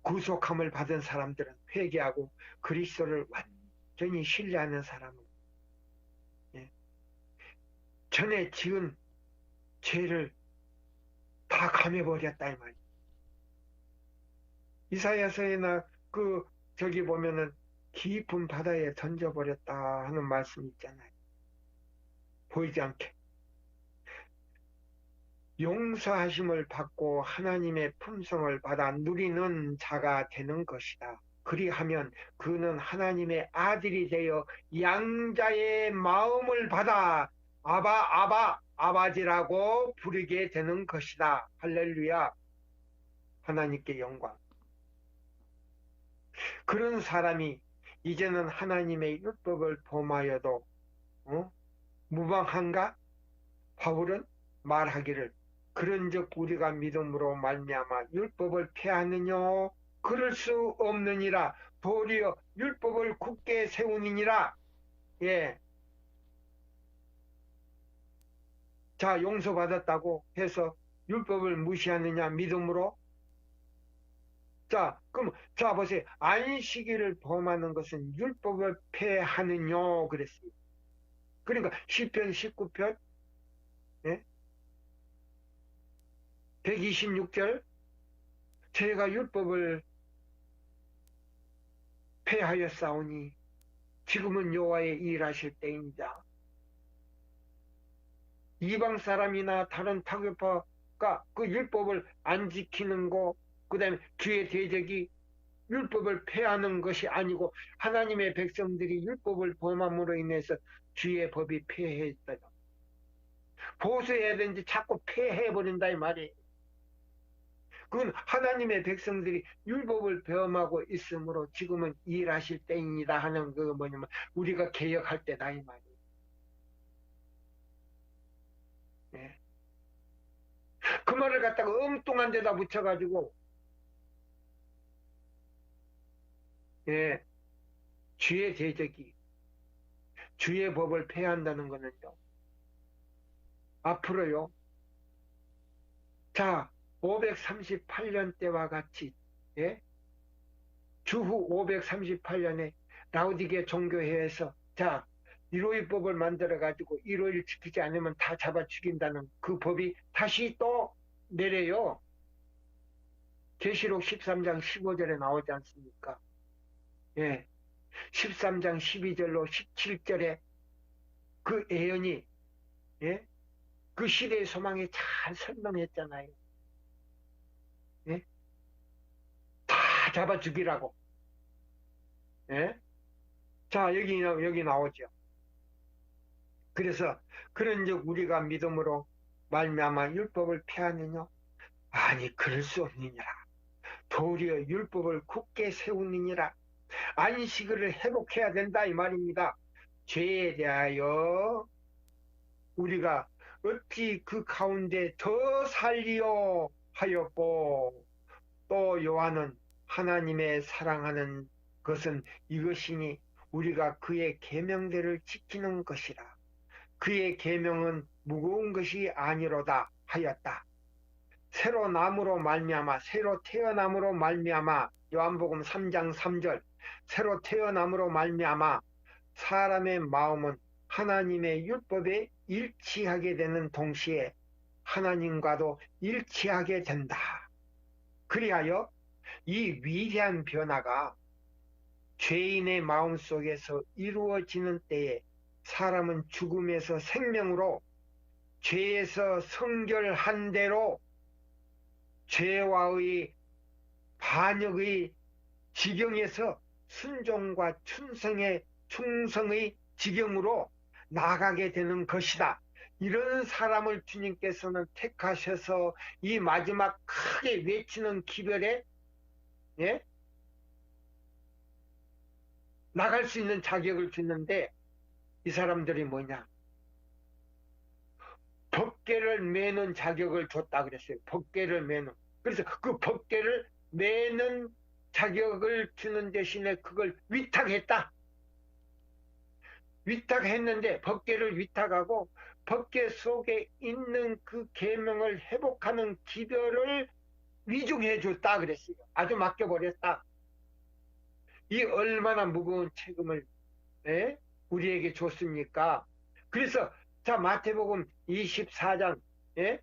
Speaker 1: 구속함을 받은 사람들은 회개하고 그리스도를 완전히 신뢰하는 사람은 예. 전에 지은 죄를 다 감해버렸다 이 말이에요. 이사야서에나 저기 보면은 깊은 바다에 던져버렸다 하는 말씀이 있잖아요. 보이지 않게. 용서하심을 받고 하나님의 품성을 받아 누리는 자가 되는 것이다. 그리하면 그는 하나님의 아들이 되어 양자의 마음을 받아 아바지라고 부르게 되는 것이다. 할렐루야. 하나님께 영광. 그런 사람이 이제는 하나님의 율법을 범하여도 무방한가? 바울은 말하기를 그런즉 우리가 믿음으로 말미암아 율법을 폐하느냐? 그럴 수 없느니라. 도리어 율법을 굳게 세우느니라. 예. 자, 용서받았다고 해서 율법을 무시하느냐? 믿음으로? 자, 그럼 자 보세요. 안식일을 범하는 것은 율법을 폐하느냐? 그랬어요. 그러니까 시편 19편 예? 126절 제가 율법을 폐하였사오니 지금은 여호와의 일하실 때입니다. 이방 사람이나 다른 타격파 그러니까 그 율법을 안 지키는 거, 그 다음에 주의 대적이 율법을 폐하는 것이 아니고 하나님의 백성들이 율법을 범함으로 인해서 주의 법이 폐해졌다. 보수해야 되는지 자꾸 폐해버린다 이 말이에요. 그건 하나님의 백성들이 율법을 범하고 있으므로 지금은 일하실 때입니다 하는 그 뭐냐면 우리가 개혁할 때다 이 말이에요. 예. 그 말을 갖다가 엉뚱한 데다 붙여가지고 예, 주의 대적이 주의 법을 폐한다는 거는요. 앞으로요. 자, 538년 때와 같이 예? 주후 538년에 라우디게 종교회에서 자, 일호일법을 만들어 가지고 일호일 지키지 않으면 다 잡아 죽인다는 그 법이 다시 또 내려요. 계시록 13장 15절에 나오지 않습니까? 예. 13장 12절로 17절에 그 예언이 예? 그 시대의 소망에 잘 설명했잖아요. 예? 다 잡아 죽이라고. 예? 자, 여기 나오죠. 그래서 그런즉 우리가 믿음으로 말미암아 율법을 폐하느냐? 아니 그럴 수 없느니라. 도리어 율법을 굳게 세우느니라. 안식일을 회복해야 된다 이 말입니다. 죄에 대하여 우리가 어찌 그 가운데 더 살리요 하였고 또 요한은 하나님의 사랑하는 것은 이것이니 우리가 그의 계명들을 지키는 것이라. 그의 계명은 무거운 것이 아니로다 하였다. 새로 남으로 말미암아 새로 태어남으로 말미암아 요한복음 3장 3절 새로 태어남으로 말미암아 사람의 마음은 하나님의 율법에 일치하게 되는 동시에 하나님과도 일치하게 된다. 그리하여 이 위대한 변화가 죄인의 마음속에서 이루어지는 때에 사람은 죽음에서 생명으로 죄에서 성결한 대로 죄와의 반역의 지경에서 순종과 충성의 지경으로 나가게 되는 것이다. 이런 사람을 주님께서는 택하셔서 이 마지막 크게 외치는 기별에 예? 나갈 수 있는 자격을 주는데 이 사람들이 뭐냐? 법궤를 매는 자격을 줬다 그랬어요. 법궤를 매는. 그래서 그 법궤를 매는 자격을 주는 대신에 그걸 위탁했다. 위탁했는데 법궤를 위탁하고 법궤 속에 있는 그 계명을 회복하는 기별을 위중해 줬다 그랬어요. 아주 맡겨버렸다. 이 얼마나 무거운 책임을 예? 우리에게 줬습니까? 그래서 자 마태복음 24장 예?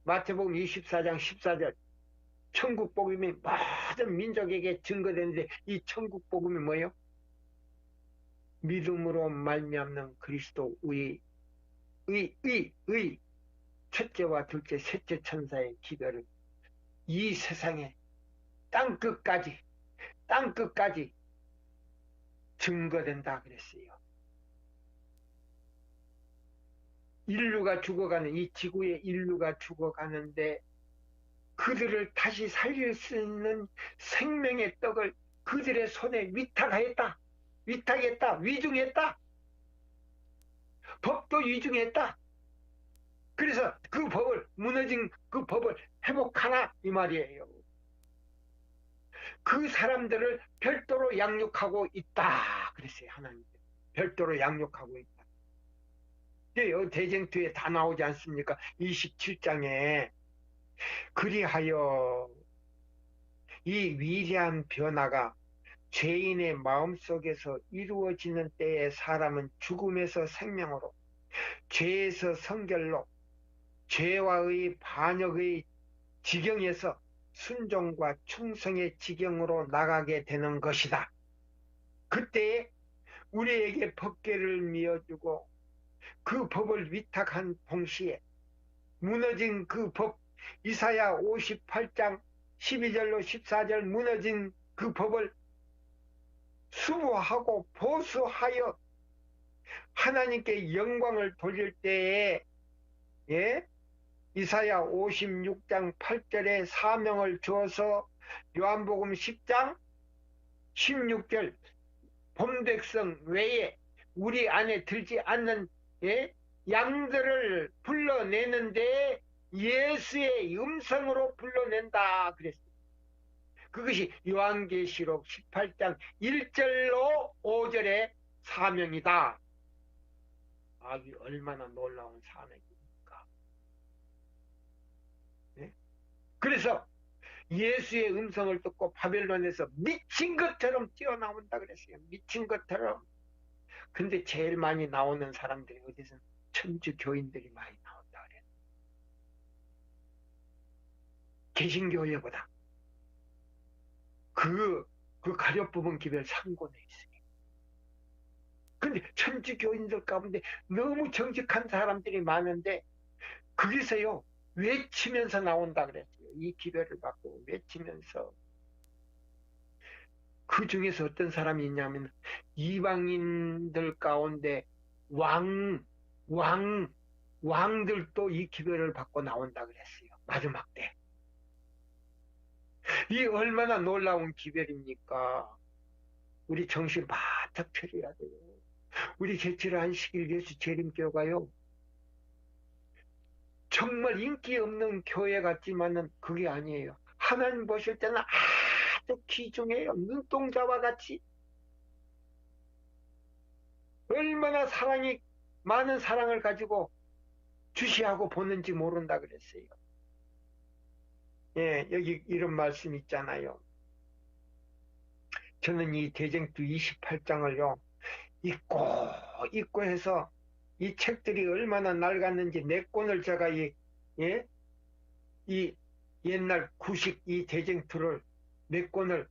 Speaker 1: 마태복음 24장 14절 천국 복음이 모든 민족에게 증거되는데 이 천국 복음이 뭐예요? 믿음으로 말미암는 그리스도의 첫째와 둘째 셋째 천사의 기별을 이 세상에 땅끝까지 증거된다 그랬어요. 인류가 죽어가는 이 지구의 인류가 죽어가는데 그들을 다시 살릴 수 있는 생명의 떡을 그들의 손에 위탁했다. 위중했다. 법도 위중했다. 그래서 그 법을 무너진 그 법을 회복하라 이 말이에요. 그 사람들을 별도로 양육하고 있다 그랬어요. 하나님 별도로 양육하고 있다. 대쟁투에 다 나오지 않습니까? 27장에 그리하여 이 위대한 변화가 죄인의 마음속에서 이루어지는 때에 사람은 죽음에서 생명으로 죄에서 성결로 죄와의 반역의 지경에서 순종과 충성의 지경으로 나가게 되는 것이다. 그때에 우리에게 법궤를 미어주고 그 법을 위탁한 동시에 무너진 그 법, 이사야 58장 12절로 14절 무너진 그 법을 수부하고 보수하여 하나님께 영광을 돌릴 때에, 예? 이사야 56장 8절에 사명을 주어서 요한복음 10장 16절 범백성 외에 우리 안에 들지 않는, 예? 양들을 불러내는데 예수의 음성으로 불러낸다 그랬어요. 그것이 요한계시록 18장 1절로 5절의 사명이다. 아, 이 얼마나 놀라운 사명입니까? 네? 그래서 예수의 음성을 듣고 바벨론에서 미친 것처럼 뛰어나온다 그랬어요. 미친 것처럼. 근데 제일 많이 나오는 사람들이 어디서 천주 교인들이 많이 나온다 그래요. 개신교회보다 그 가렵부분 기별 상권에 있어요. 근데 천주 교인들 가운데 너무 정직한 사람들이 많은데 거기서요 외치면서 나온다 그랬어요. 이 기별을 받고 외치면서. 그 중에서 어떤 사람이 있냐면 이방인들 가운데 왕들도 이 기별을 받고 나온다 그랬어요. 마지막 때. 이 얼마나 놀라운 기별입니까? 우리 정신 바짝 차려야 돼요. 우리 제칠 안식일 예수 재림교가요 정말 인기 없는 교회 같지만은 그게 아니에요. 하나님 보실 때는 아주 귀중해요. 눈동자와 같이. 얼마나 많은 사랑을 가지고 주시하고 보는지 모른다 그랬어요. 예, 여기 이런 말씀 있잖아요. 저는 이 대쟁투 28장을요, 읽고 해서 이 책들이 얼마나 낡았는지 내 권을 제가 이 옛날 구식 이 대쟁투를 몇 권을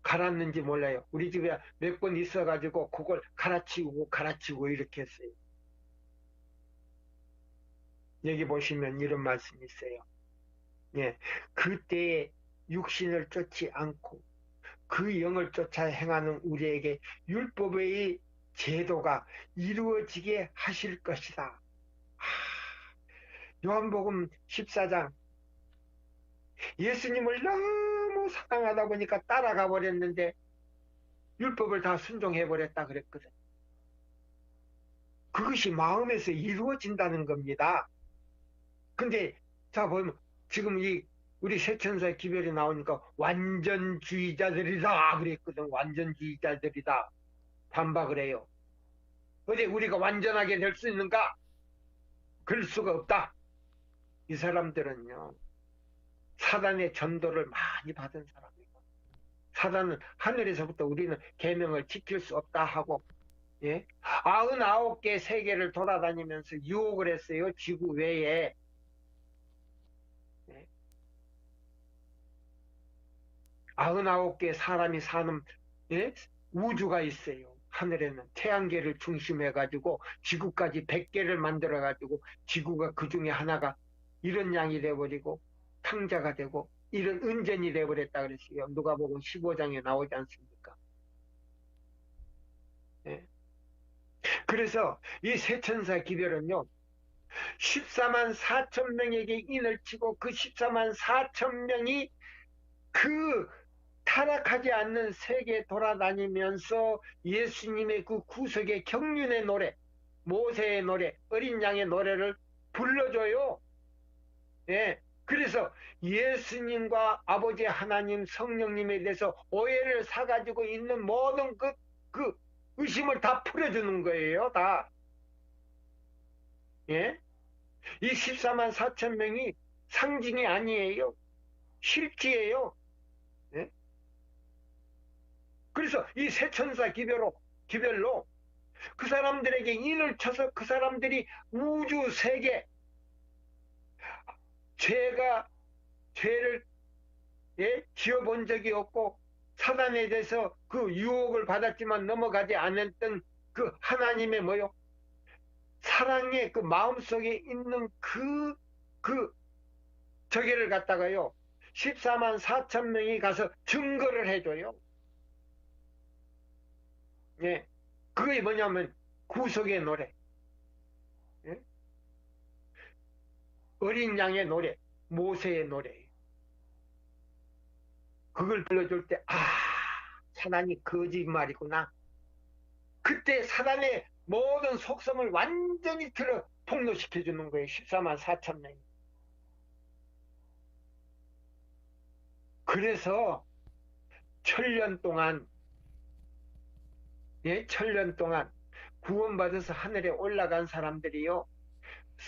Speaker 1: 갈았는지 몰라요. 우리 집에 몇 권 있어가지고 그걸 갈아치우고 이렇게 했어요. 여기 보시면 이런 말씀이 있어요. 예, 그때에 육신을 쫓지 않고 그 영을 쫓아 행하는 우리에게 율법의 제도가 이루어지게 하실 것이다. 요한복음 14장 예수님을 너무 사랑하다 보니까 따라가 버렸는데 율법을 다 순종해 버렸다 그랬거든. 그것이 마음에서 이루어진다는 겁니다. 근데 자 보면 지금 우리 세천사의 기별이 나오니까 완전주의자들이다 그랬거든. 완전주의자들이다 반박을 해요. 어제 우리가 완전하게 될 수 있는가? 그럴 수가 없다. 이 사람들은요 사단의 전도를 많이 받은 사람이고 사단은 하늘에서부터 우리는 계명을 지킬 수 없다 하고 99개 세계를 돌아다니면서 유혹을 했어요. 지구 외에. 99개 사람이 사는 우주가 있어요. 하늘에는 태양계를 중심해가지고 지구까지 100개를 만들어가지고 지구가 그 중에 하나가 이런 양이 돼버리고 탕자가 되고 이런 은전이 돼버렸다 그랬어요. 누가복음 15장에 나오지 않습니까? 그래서 이 세천사 기별은요 14만 4천 명에게 인을 치고 그 14만 4천 명이 그 타락하지 않는 세계 돌아다니면서 예수님의 그 구속의 경륜의 노래, 모세의 노래, 어린 양의 노래를 불러줘요. 그래서 예수님과 아버지 하나님 성령님에 대해서 오해를 사가지고 있는 모든 그 의심을 다 풀어주는 거예요. 다. 이 14만 4천 명이 상징이 아니에요. 실제예요. 그래서 이 세천사 기별로 그 사람들에게 인을 쳐서 그 사람들이 우주 세계 죄를 지어본 적이 없고 사단에 대해서 그 유혹을 받았지만 넘어가지 않았던 그 하나님의 사랑의 그 마음속에 있는 저기를 갖다가요, 14만 4천 명이 가서 증거를 해줘요. 예. 그게 뭐냐면 구속의 노래, 예? 어린 양의 노래, 모세의 노래. 그걸 들려줄 때, 사단이 거짓말이구나. 그때 사단의 모든 속성을 완전히 폭로시켜 주는 거예요. 14만 4천 명이. 그래서 천년 동안, 예, 천년 동안 구원받아서 하늘에 올라간 사람들이요,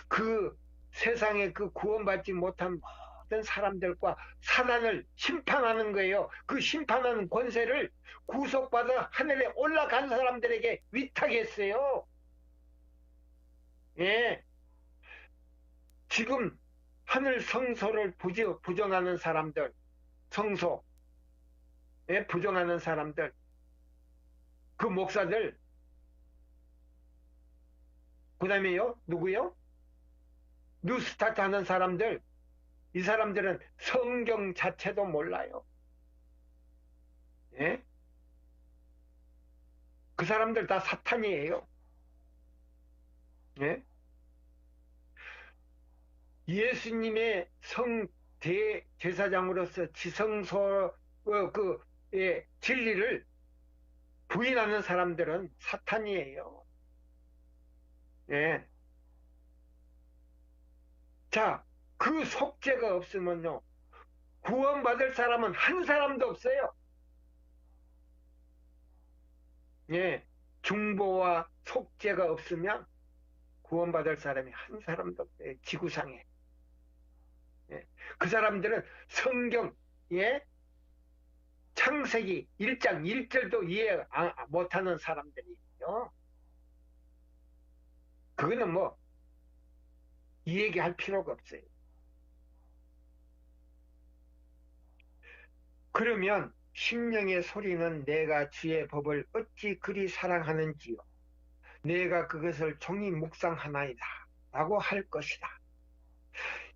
Speaker 1: 그 세상에 그 구원받지 못한 모든 사람들과 사단을 심판하는 거예요. 그 심판하는 권세를 구속받아 하늘에 올라간 사람들에게 위탁했어요. 예. 지금 하늘 성소를 부정하는 사람들, 성소, 예, 부정하는 사람들, 그 목사들, 그 다음에요, 누구요? 뉴스타트 하는 사람들, 이 사람들은 성경 자체도 몰라요. 예? 그 사람들 다 사탄이에요. 예? 예수님의 대제사장으로서 지성소 예, 진리를 부인하는 사람들은 사탄이에요. 예. 자, 그 속죄가 없으면요, 구원받을 사람은 한 사람도 없어요. 예. 중보와 속죄가 없으면 구원받을 사람이 한 사람도 없어요. 지구상에. 예. 그 사람들은 성경, 예? 창세기 1장 1절도 이해 못하는 사람들이에요. 그거는 뭐 이 얘기할 필요가 없어요. 그러면 심령의 소리는 내가 주의 법을 어찌 그리 사랑하는지요, 내가 그것을 종이 묵상하나이다 라고 할 것이다.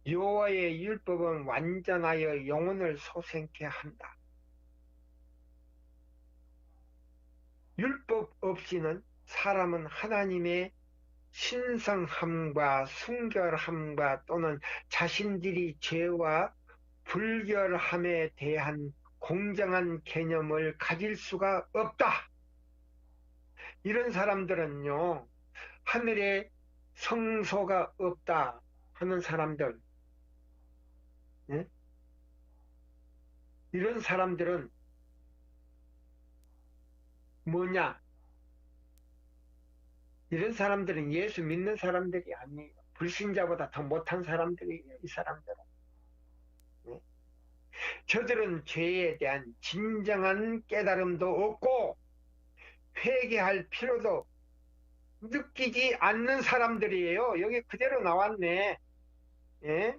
Speaker 1: 여호와의 율법은 완전하여 영혼을 소생케 한다. 율법 없이는 사람은 하나님의 신성함과 순결함과 또는 자신들이 죄와 불결함에 대한 공정한 개념을 가질 수가 없다. 이런 사람들은요, 하늘에 성소가 없다 하는 사람들, 예? 이런 사람들은 뭐냐? 이런 사람들은 예수 믿는 사람들이 아니에요. 불신자보다 더 못한 사람들이에요, 이 사람들은. 예? 저들은 죄에 대한 진정한 깨달음도 없고 회개할 필요도 느끼지 않는 사람들이에요. 여기 그대로 나왔네. 예?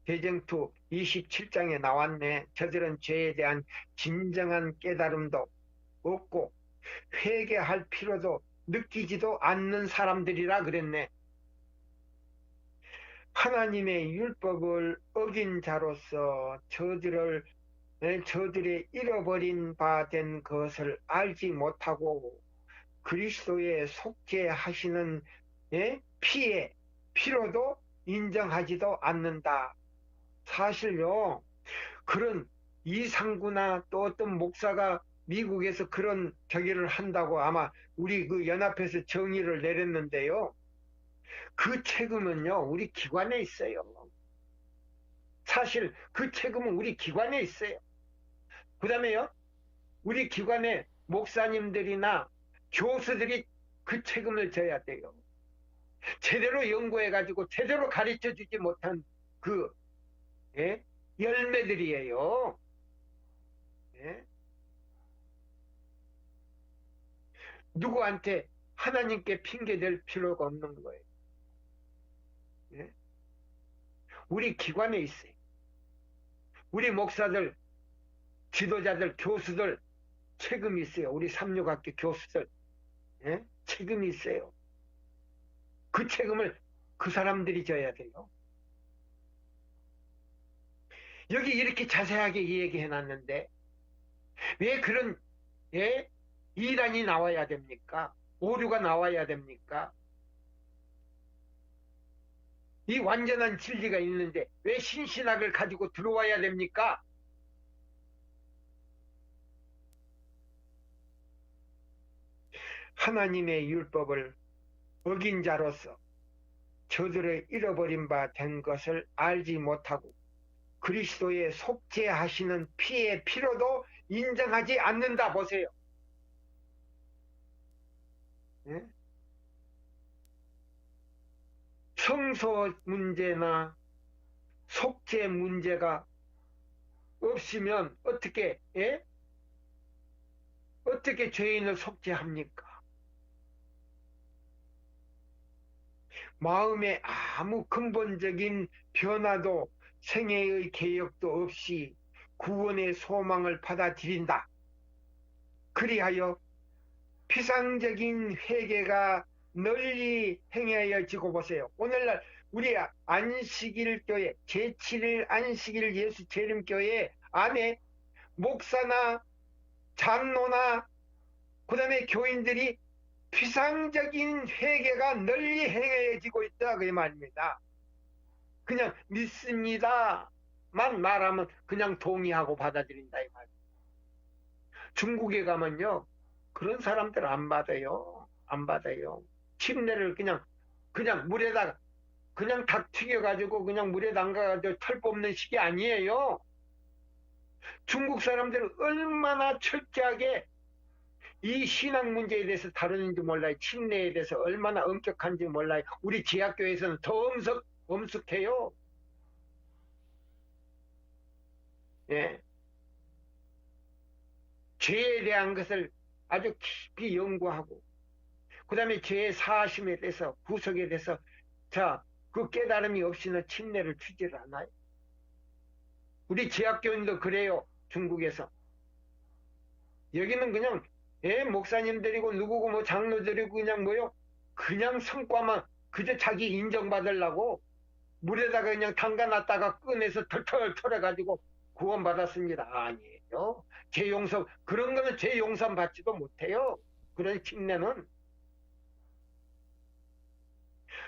Speaker 1: 대쟁투 27장에 나왔네. 저들은 죄에 대한 진정한 깨달음도 없고 회개할 필요도 느끼지도 않는 사람들이라 그랬네. 하나님의 율법을 어긴 자로서 저들의 잃어버린 바 된 것을 알지 못하고 그리스도의 속죄하시는, 예? 피로도 인정하지도 않는다. 사실요, 그런 이상구나 또 어떤 목사가 미국에서 그런 저기를 한다고 아마 우리 그 연합회에서 정의를 내렸는데요, 그 책임은요 우리 기관에 있어요. 사실 그 책임은 우리 기관에 있어요. 그 다음에요, 우리 기관의 목사님들이나 교수들이 그 책임을 져야 돼요. 제대로 연구해가지고 제대로 가르쳐 주지 못한 그, 예? 열매들이에요. 예? 누구한테 하나님께 핑계댈 필요가 없는 거예요. 예? 우리 기관에 있어요. 우리 목사들, 지도자들, 교수들 책임이 있어요. 우리 삼육학교 교수들, 예? 책임이 있어요. 그 책임을 그 사람들이 져야 돼요. 여기 이렇게 자세하게 얘기해 놨는데 왜 그런 예? 이란이 나와야 됩니까? 오류가 나와야 됩니까? 이 완전한 진리가 있는데 왜 신신학을 가지고 들어와야 됩니까? 하나님의 율법을 어긴 자로서 저들의 잃어버린 바 된 것을 알지 못하고 그리스도의 속죄하시는 피의 피로도 인정하지 않는다. 보세요. 예? 성소 문제나 속죄 문제가 없으면 어떻게 예? 어떻게 죄인을 속죄합니까? 마음에 아무 근본적인 변화도 생애의 개혁도 없이 구원의 소망을 받아들인다. 그리하여 피상적인 회개가 널리 행하여지고 보세요. 오늘날 우리 안식일 교회 제7일 안식일 예수 재림교회 안에 목사나 장로나 그 다음에 교인들이 피상적인 회개가 널리 행해지고 있다 그 말입니다. 그냥 믿습니다만 말하면 그냥 동의하고 받아들인다 이 말. 중국에 가면요 그런 사람들 안 받아요. 안 받아요. 침례를 그냥 물에다가 그냥 닭 튀겨가지고 그냥 물에 담가가지고 털 뽑는 식이 아니에요. 중국 사람들은 얼마나 철저하게 이 신앙 문제에 대해서 다루는지 몰라요. 침례에 대해서 얼마나 엄격한지 몰라요. 우리 지하교회에서는 더 엄숙해요. 예. 죄에 대한 것을 아주 깊이 연구하고 그 다음에 죄의 사하심에 대해서 구속에 대해서 그 깨달음이 없이는 침례를 주질 않아요. 우리 지하교인도 그래요. 중국에서. 여기는 그냥 목사님들이고 누구고 뭐 장로들이고 그냥 뭐요. 그냥 성과만 그저 자기 인정받으려고 물에다가 그냥 담가놨다가 꺼내서 털털 털어가지고 구원받았습니다. 아니에요. 죄 용서 그런 거는 죄 용서 받지도 못해요. 그런 침례는.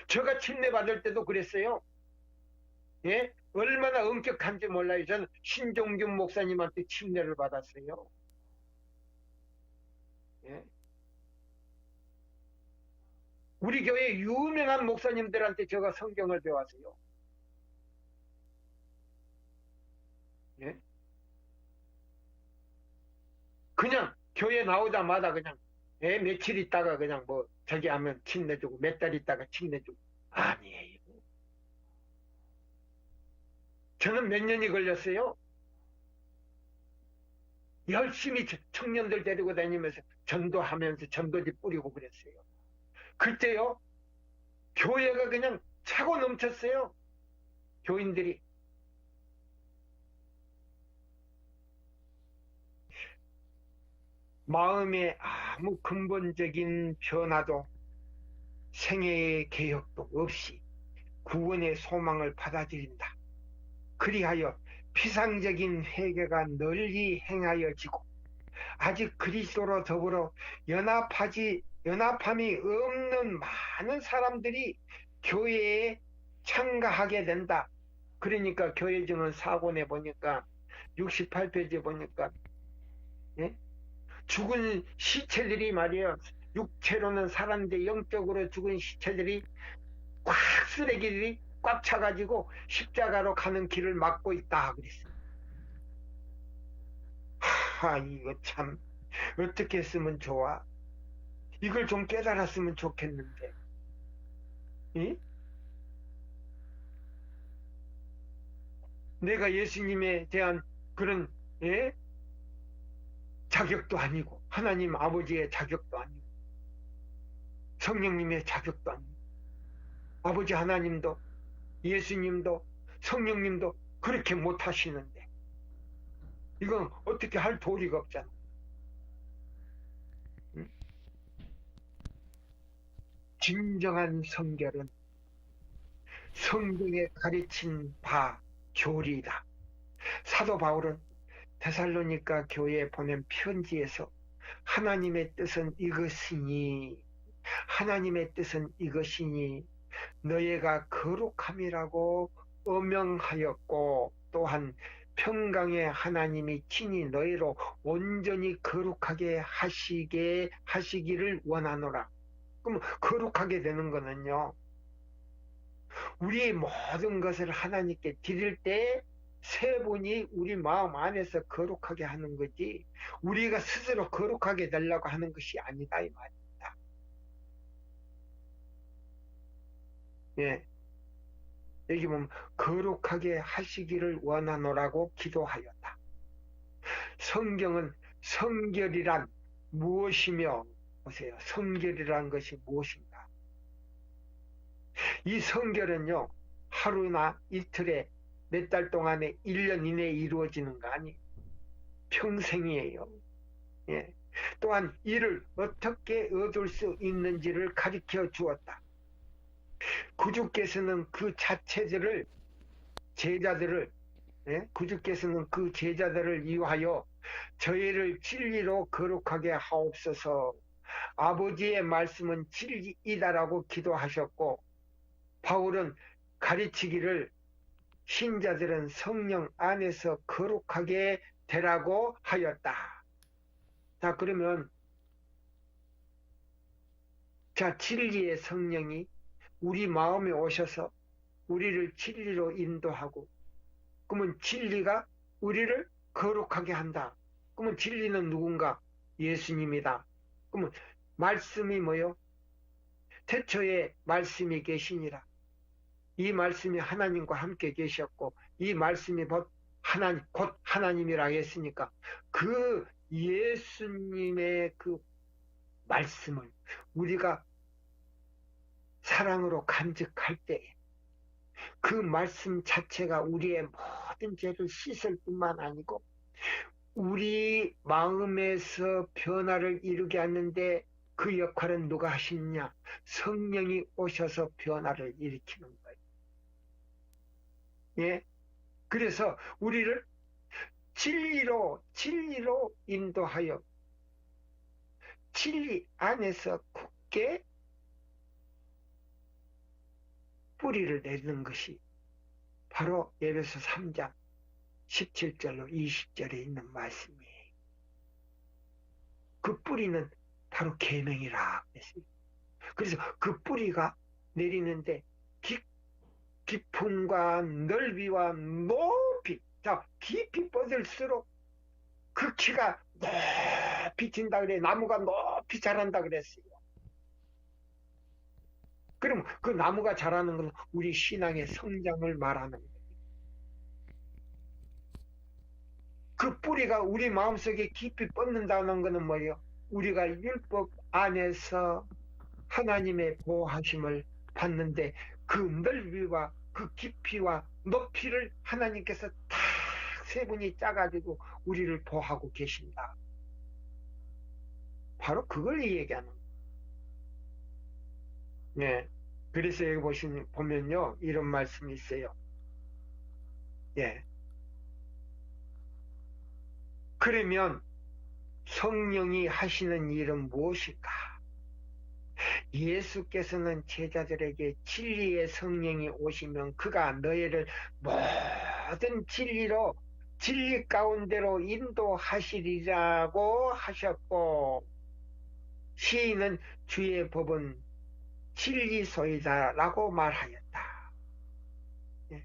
Speaker 1: 제가 침례 받을 때도 그랬어요. 예? 얼마나 엄격한지 몰라요. 저는 신종균 목사님한테 침례를 받았어요. 예? 우리 교회 유명한 목사님들한테 제가 성경을 배웠어요. 예? 그냥 교회 나오자마자 그냥 며칠 있다가 그냥 뭐 저기 하면 침례주고 몇 달 있다가 침례주고 아니에요. 저는 몇 년이 걸렸어요. 열심히 청년들 데리고 다니면서 전도하면서 전도지 뿌리고 그랬어요. 그때요 교회가 그냥 차고 넘쳤어요. 교인들이. 마음에 아무 근본적인 변화도 생애의 개혁도 없이 구원의 소망을 받아들인다. 그리하여 피상적인 회개가 널리 행하여지고 아직 그리스도로 더불어 연합함이 없는 많은 사람들이 교회에 참가하게 된다. 그러니까 교회 증언 사본에 보니까 68페이지에 보니까 예? 죽은 시체들이 말이에요. 육체로는 살았는데 영적으로 죽은 시체들이 꽉 쓰레기들이 꽉 차가지고 십자가로 가는 길을 막고 있다 그랬어요. 이거 참 어떻게 했으면 좋아? 이걸 좀 깨달았으면 좋겠는데. 이? 내가 예수님에 대한 그런 자격도 아니고 하나님 아버지의 자격도 아니고 성령님의 자격도 아니고 아버지 하나님도 예수님도 성령님도 그렇게 못하시는데 이건 어떻게 할 도리가 없잖아. 진정한 성결은 성경에 가르친 바 교리다. 사도 바울은 데살로니가 교회에 보낸 편지에서 하나님의 뜻은 이것이니 너희가 거룩함이라고 어명하였고 또한 평강의 하나님이 친히 너희로 온전히 거룩하게 하시기를 원하노라. 그럼 거룩하게 되는 거는요, 우리 모든 것을 하나님께 드릴 때 세 분이 우리 마음 안에서 거룩하게 하는 거지, 우리가 스스로 거룩하게 되려고 하는 것이 아니다 이 말입니다. 예, 여기 보면 거룩하게 하시기를 원하노라고 기도하였다. 성경은 성결이란 무엇이며, 보세요. 성결이란 것이 무엇인가? 이 성결은요, 하루나 이틀에 몇 달 동안에 1년 이내에 이루어지는 거 아니, 평생이에요. 예. 또한 이를 어떻게 얻을 수 있는지를 가르쳐 주었다. 구주께서는 그 제자들을 위하여 저희를 진리로 거룩하게 하옵소서. 아버지의 말씀은 진리이다라고 기도하셨고, 바울은 가르치기를 신자들은 성령 안에서 거룩하게 되라고 하였다. 자, 그러면 진리의 성령이 우리 마음에 오셔서 우리를 진리로 인도하고, 그러면 진리가 우리를 거룩하게 한다. 그러면 진리는 누군가? 예수님이다. 그러면 말씀이 뭐요? 태초에 말씀이 계시니라. 이 말씀이 하나님과 함께 계셨고 이 말씀이 곧 하나님이라 했으니까 그 예수님의 그 말씀을 우리가 사랑으로 간직할 때 그 말씀 자체가 우리의 모든 죄를 씻을 뿐만 아니고 우리 마음에서 변화를 이루게 하는데 그 역할은 누가 하시느냐? 성령이 오셔서 변화를 일으키는 거예요. 예? 그래서 우리를 진리로 인도하여 진리 안에서 굳게 뿌리를 내리는 것이 바로 에베소 3장 17절로 20절에 있는 말씀이에요. 그 뿌리는 바로 계명이라 했어요. 그래서 그 뿌리가 내리는데 깊음과 넓이와 높이, 자, 깊이 뻗을수록 그 키가 높이 진다 그래. 나무가 높이 자란다 그랬어요. 그럼 그 나무가 자라는 건 우리 신앙의 성장을 말하는 거예요. 그 뿌리가 우리 마음속에 깊이 뻗는다는 것은 뭐예요? 우리가 율법 안에서 하나님의 보호하심을 받는데 그 넓이와 그 깊이와 높이를 하나님께서 다 세 분이 짜가지고 우리를 보호하고 계신다. 바로 그걸 얘기하는 거예요. 네. 그래서 여기 보면요, 이런 말씀이 있어요. 예. 그러면 성령이 하시는 일은 무엇일까? 예수께서는 제자들에게 진리의 성령이 오시면 그가 너희를 모든 진리로 진리 가운데로 인도하시리라고 하셨고, 시인은 주의 법은 진리소이다라고 말하였다. 예.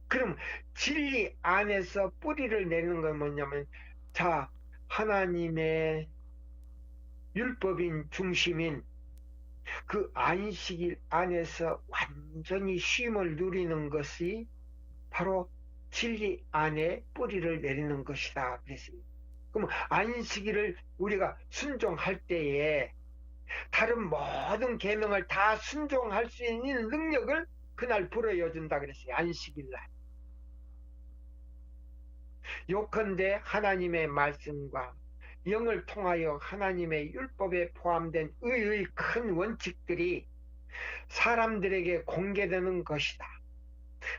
Speaker 1: 그럼 진리 안에서 뿌리를 내는 건 뭐냐면, 자, 하나님의 율법인 중심인 그 안식일 안에서 완전히 쉼을 누리는 것이 바로 진리 안에 뿌리를 내리는 것이다 그랬습니다. 그럼 안식일을 우리가 순종할 때에 다른 모든 계명을 다 순종할 수 있는 능력을 그날 불어여 준다 그랬어요. 안식일날. 요컨대 하나님의 말씀과 영을 통하여 하나님의 율법에 포함된 의의 큰 원칙들이 사람들에게 공개되는 것이다.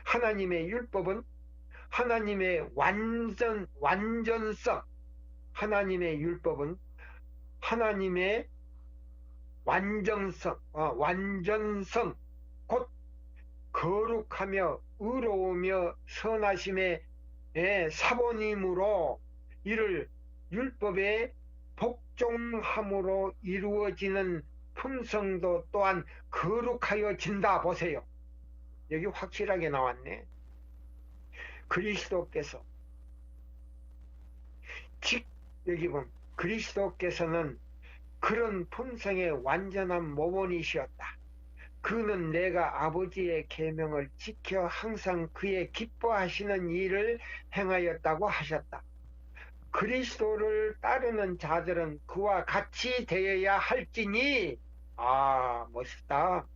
Speaker 1: 하나님의 율법은 하나님의 완전성, 하나님의 율법은 하나님의 완전성, 곧 거룩하며 의로우며 선하심의 사본이므로 이를 율법의 복종함으로 이루어지는 품성도 또한 거룩하여진다. 보세요. 여기 확실하게 나왔네. 그리스도께서 여기 보면 그리스도께서는 그런 품성의 완전한 모본이시었다. 그는 내가 아버지의 계명을 지켜 항상 그의 기뻐하시는 일을 행하였다고 하셨다. 그리스도를 따르는 자들은 그와 같이 되어야 할지니, 멋있다.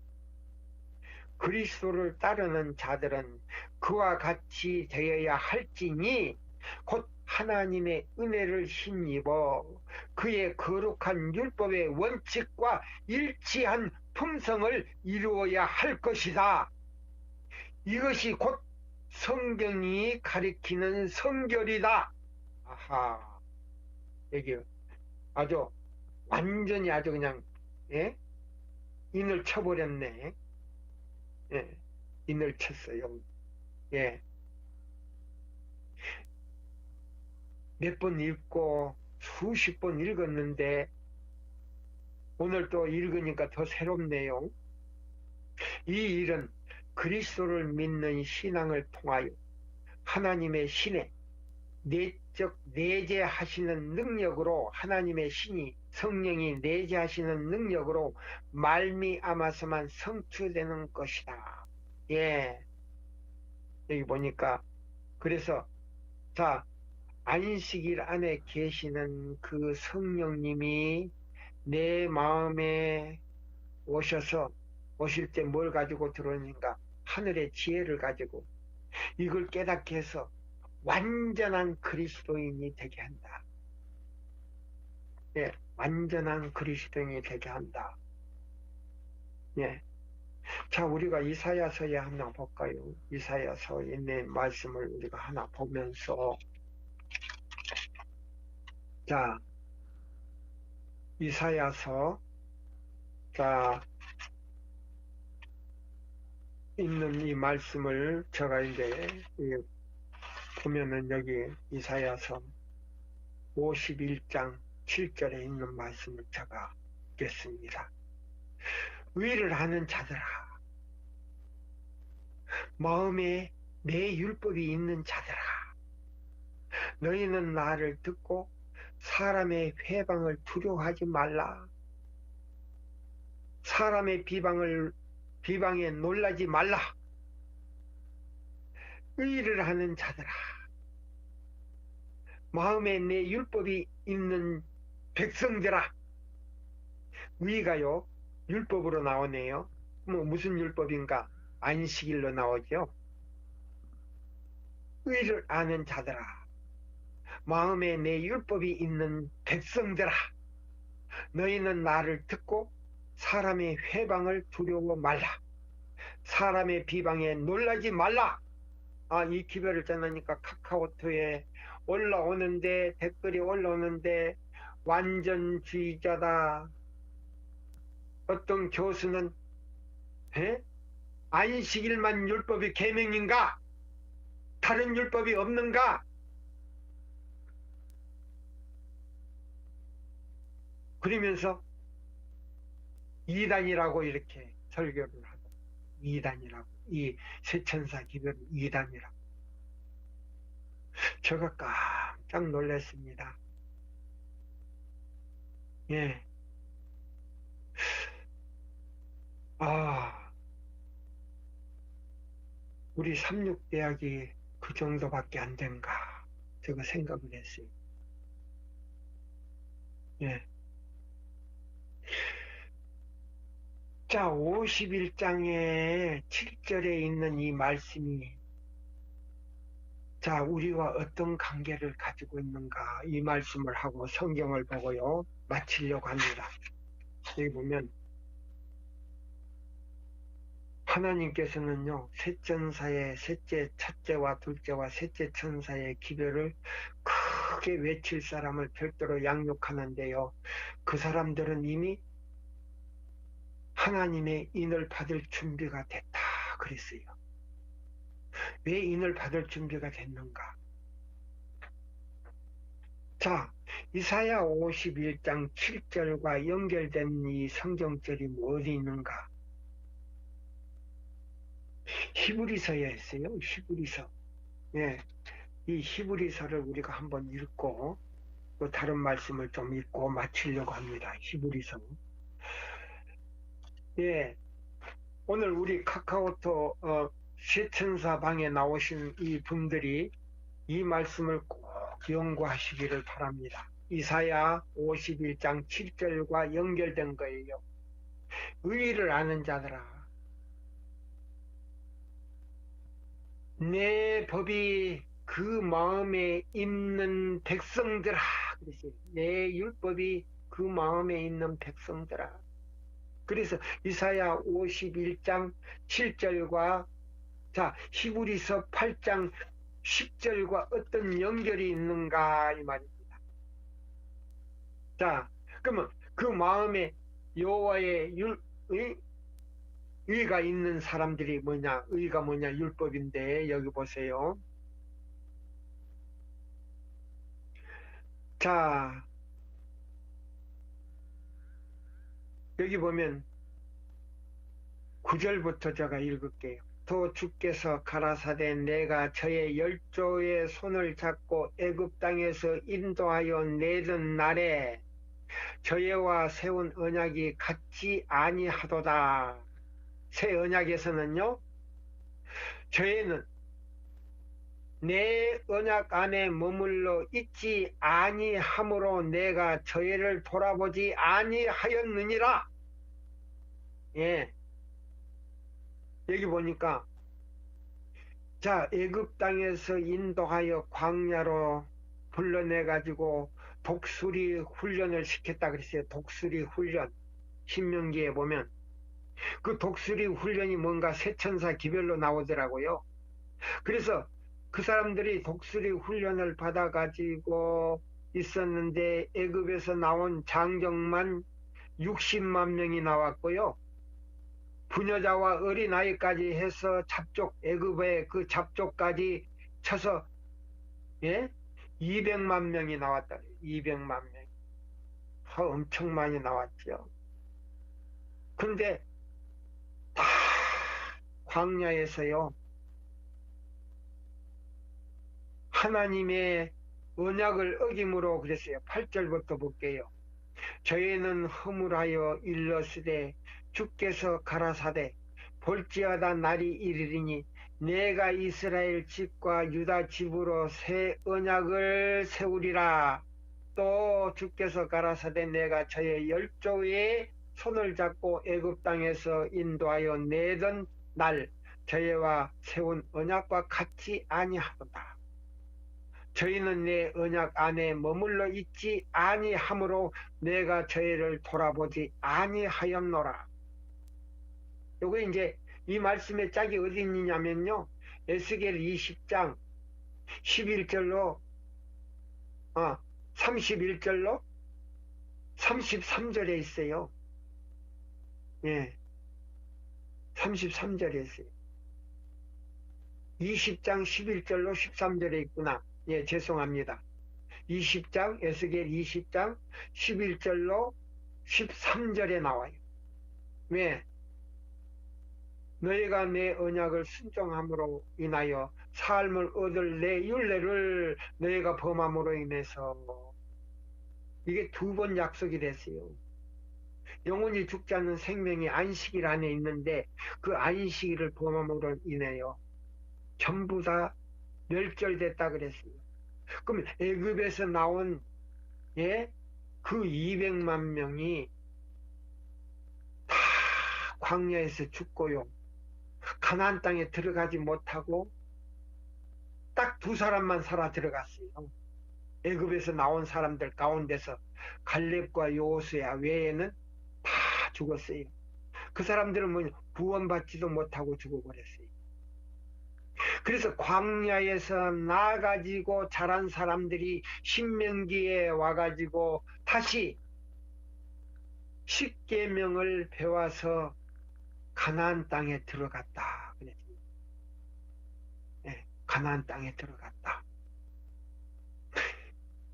Speaker 1: 그리스도를 따르는 자들은 그와 같이 되어야 할지니 곧 하나님의 은혜를 힘입어 그의 거룩한 율법의 원칙과 일치한 품성을 이루어야 할 것이다. 이것이 곧 성경이 가리키는 성결이다. 아하, 여기 아주 완전히 아주 그냥 인을 쳐버렸네. 인을 쳤어요. 몇 번 읽고 수십 번 읽었는데 오늘 또 읽으니까 더 새롭네요. 이 일은 그리스도를 믿는 신앙을 통하여 하나님의 신의 내적 내재하시는 능력으로, 하나님의 신이 성령이 내재하시는 능력으로 말미암아서만 성취되는 것이다. 여기 보니까 그래서 자, 안식일 안에 계시는 그 성령님이 내 마음에 오실 때 뭘 가지고 들어오는가? 하늘의 지혜를 가지고 이걸 깨닫게 해서 완전한 그리스도인이 되게 한다. 완전한 그리스도인이 되게 한다. 자, 우리가 이사야서에 하나 볼까요? 이사야서에 있는 말씀을 우리가 하나 보면서, 자, 이사야서, 자, 있는 이 말씀을 제가 이제 보면은 여기 이사야서 51장 7절에 있는 말씀을 제가 읽겠습니다. 의를 하는 자들아, 마음에 내 율법이 있는 자들아, 너희는 나를 듣고 사람의 회방을 두려워하지 말라. 사람의 비방에 놀라지 말라. 의를 하는 자들아, 마음에 내 율법이 있는 백성들아. 의가요, 율법으로 나오네요. 무슨 율법인가? 안식일로 나오죠. 의를 아는 자들아, 마음에 내 율법이 있는 백성들아, 너희는 나를 듣고 사람의 회방을 두려워 말라. 사람의 비방에 놀라지 말라. 이 기별을 전하니까 카카오톡에 올라오는데, 댓글이 올라오는데 완전주의자다. 어떤 교수는 안식일만 율법이 계명인가? 다른 율법이 없는가? 그러면서 이단이라고 이렇게 설교를 하고, 이단이라고, 이 세천사 기별은 이단이라고. 제가 깜짝 놀랐습니다. 우리 삼육대학이 그 정도밖에 안 된가, 제가 생각을 했어요. 자, 51장의 7절에 있는 이 말씀이 자, 우리와 어떤 관계를 가지고 있는가 이 말씀을 하고 성경을 보고요 마치려고 합니다. 여기 보면 하나님께서는요 셋 천사의 첫째와 둘째와 셋째 천사의 기별을 크게 외칠 사람을 별도로 양육하는데요, 그 사람들은 이미 하나님의 인을 받을 준비가 됐다 그랬어요. 왜 인을 받을 준비가 됐는가? 자, 이사야 51장 7절과 연결된 이 성경절이 어디 있는가? 히브리서에 있어요. 히브리서. 예, 이 히브리서를 우리가 한번 읽고 또 다른 말씀을 좀 읽고 마치려고 합니다. 히브리서. 예, 오늘 우리 카카오톡 세천사 방에 나오신 이 분들이 이 말씀을 꼭 연구하시기를 바랍니다. 이사야 51장 7절과 연결된 거예요. 의의를 아는 자들아, 내 법이 그 마음에 있는 백성들아, 그랬어요. 내 율법이 그 마음에 있는 백성들아. 그래서 이사야 51장 7절과 자 히브리서 8장 10절과 어떤 연결이 있는가 이 말입니다. 자, 그러면 그 마음에 여호와의 의가 있는 사람들이 뭐냐? 의가 뭐냐? 율법인데 여기 보세요. 자, 여기 보면 9절부터 제가 읽을게요. 또 주께서 가라사대 내가 저의 열조의 손을 잡고 애굽 땅에서 인도하여 내던 날에 저희와 세운 언약이 같지 아니하도다. 새 언약에서는요, 저희는 내 언약 안에 머물러 있지 아니하므로 내가 저희를 돌아보지 아니하였느니라. 예, 여기 보니까 자 애굽 땅에서 인도하여 광야로 불러내 가지고 독수리 훈련을 시켰다 그랬어요. 독수리 훈련. 신명기에 보면 그 독수리 훈련이 뭔가 세천사 기별로 나오더라고요. 그래서 그 사람들이 독수리 훈련을 받아 가지고 있었는데 애굽에서 나온 장정만 60만 명이 나왔고요. 부녀자와 어린아이까지 해서 잡족, 애굽의 그 잡족까지 쳐서, 예? 200만 명이 나왔다. 200만 명. 엄청 많이 나왔죠. 근데 다 광야에서요, 하나님의 언약을 어김으로 그랬어요. 8절부터 볼게요. 저희는 허물하여 일렀으되 주께서 가라사대 볼지어다 날이 이르리니 내가 이스라엘 집과 유다 집으로 새 언약을 세우리라. 또 주께서 가라사대 내가 저의 열조의 손을 잡고 애굽 땅에서 인도하여 내던 날 저희와 세운 언약과 같지 아니하도다. 저희는 내 언약 안에 머물러 있지 아니하므로 내가 저희를 돌아보지 아니하였노라. 요거 이제 이 말씀의 짝이 어디 있느냐면요, 에스겔 20장 11절로 31절로 33절에 있어요. 예, 33절에 있어요. 20장 11절로 13절에 있구나. 예, 죄송합니다. 20장, 에스겔 20장 11절로 13절에 나와요. 왜? 너희가 내 언약을 순종함으로 인하여 삶을 얻을 내 율례를 너희가 범함으로 인해서, 이게 두 번 약속이 됐어요. 영원히 죽지 않는 생명이 안식일 안에 있는데 그 안식일을 범함으로 인하여 전부 다 멸절됐다 그랬어요. 그럼 애굽에서 나온 그 200만 명이 다 광야에서 죽고요, 가나안 땅에 들어가지 못하고 딱 두 사람만 살아 들어갔어요. 애굽에서 나온 사람들 가운데서 갈렙과 여호수아 외에는 다 죽었어요. 그 사람들은 뭐 구원받지도 못하고 죽어버렸어요. 그래서 광야에서 나가지고 자란 사람들이 신명기에 와가지고 다시 십계명을 배워서 가나안 땅에 들어갔다. 네, 가나안 땅에 들어갔다.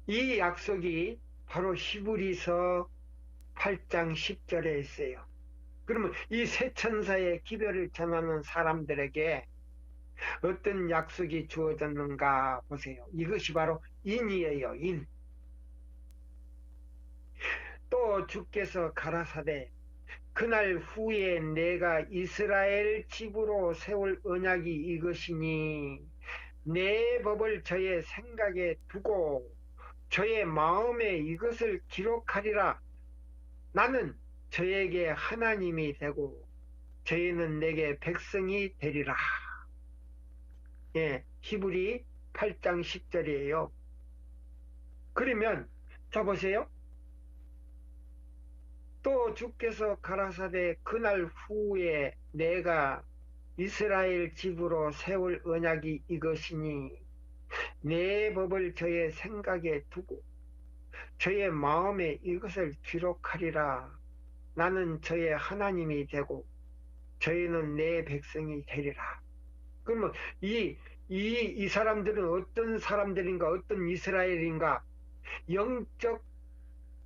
Speaker 1: 이 약속이 바로 히브리서 8장 10절에 있어요. 그러면 이 세 천사의 기별을 전하는 사람들에게 어떤 약속이 주어졌는가 보세요. 이것이 바로 인이에요. 인. 또 주께서 가라사대 그날 후에 내가 이스라엘 집으로 세울 언약이 이것이니 내 법을 저의 생각에 두고 저의 마음에 이것을 기록하리라. 나는 저에게 하나님이 되고 저희는 내게 백성이 되리라. 예, 히브리 8장 10절이에요. 그러면 자 보세요. 또 주께서 가라사대 그날 후에 내가 이스라엘 집으로 세울 언약이 이것이니 내 법을 저의 생각에 두고 저의 마음에 이것을 기록하리라. 나는 저의 하나님이 되고 저희는 내 백성이 되리라. 그러면 이 사람들은 어떤 사람들인가, 어떤 이스라엘인가? 영적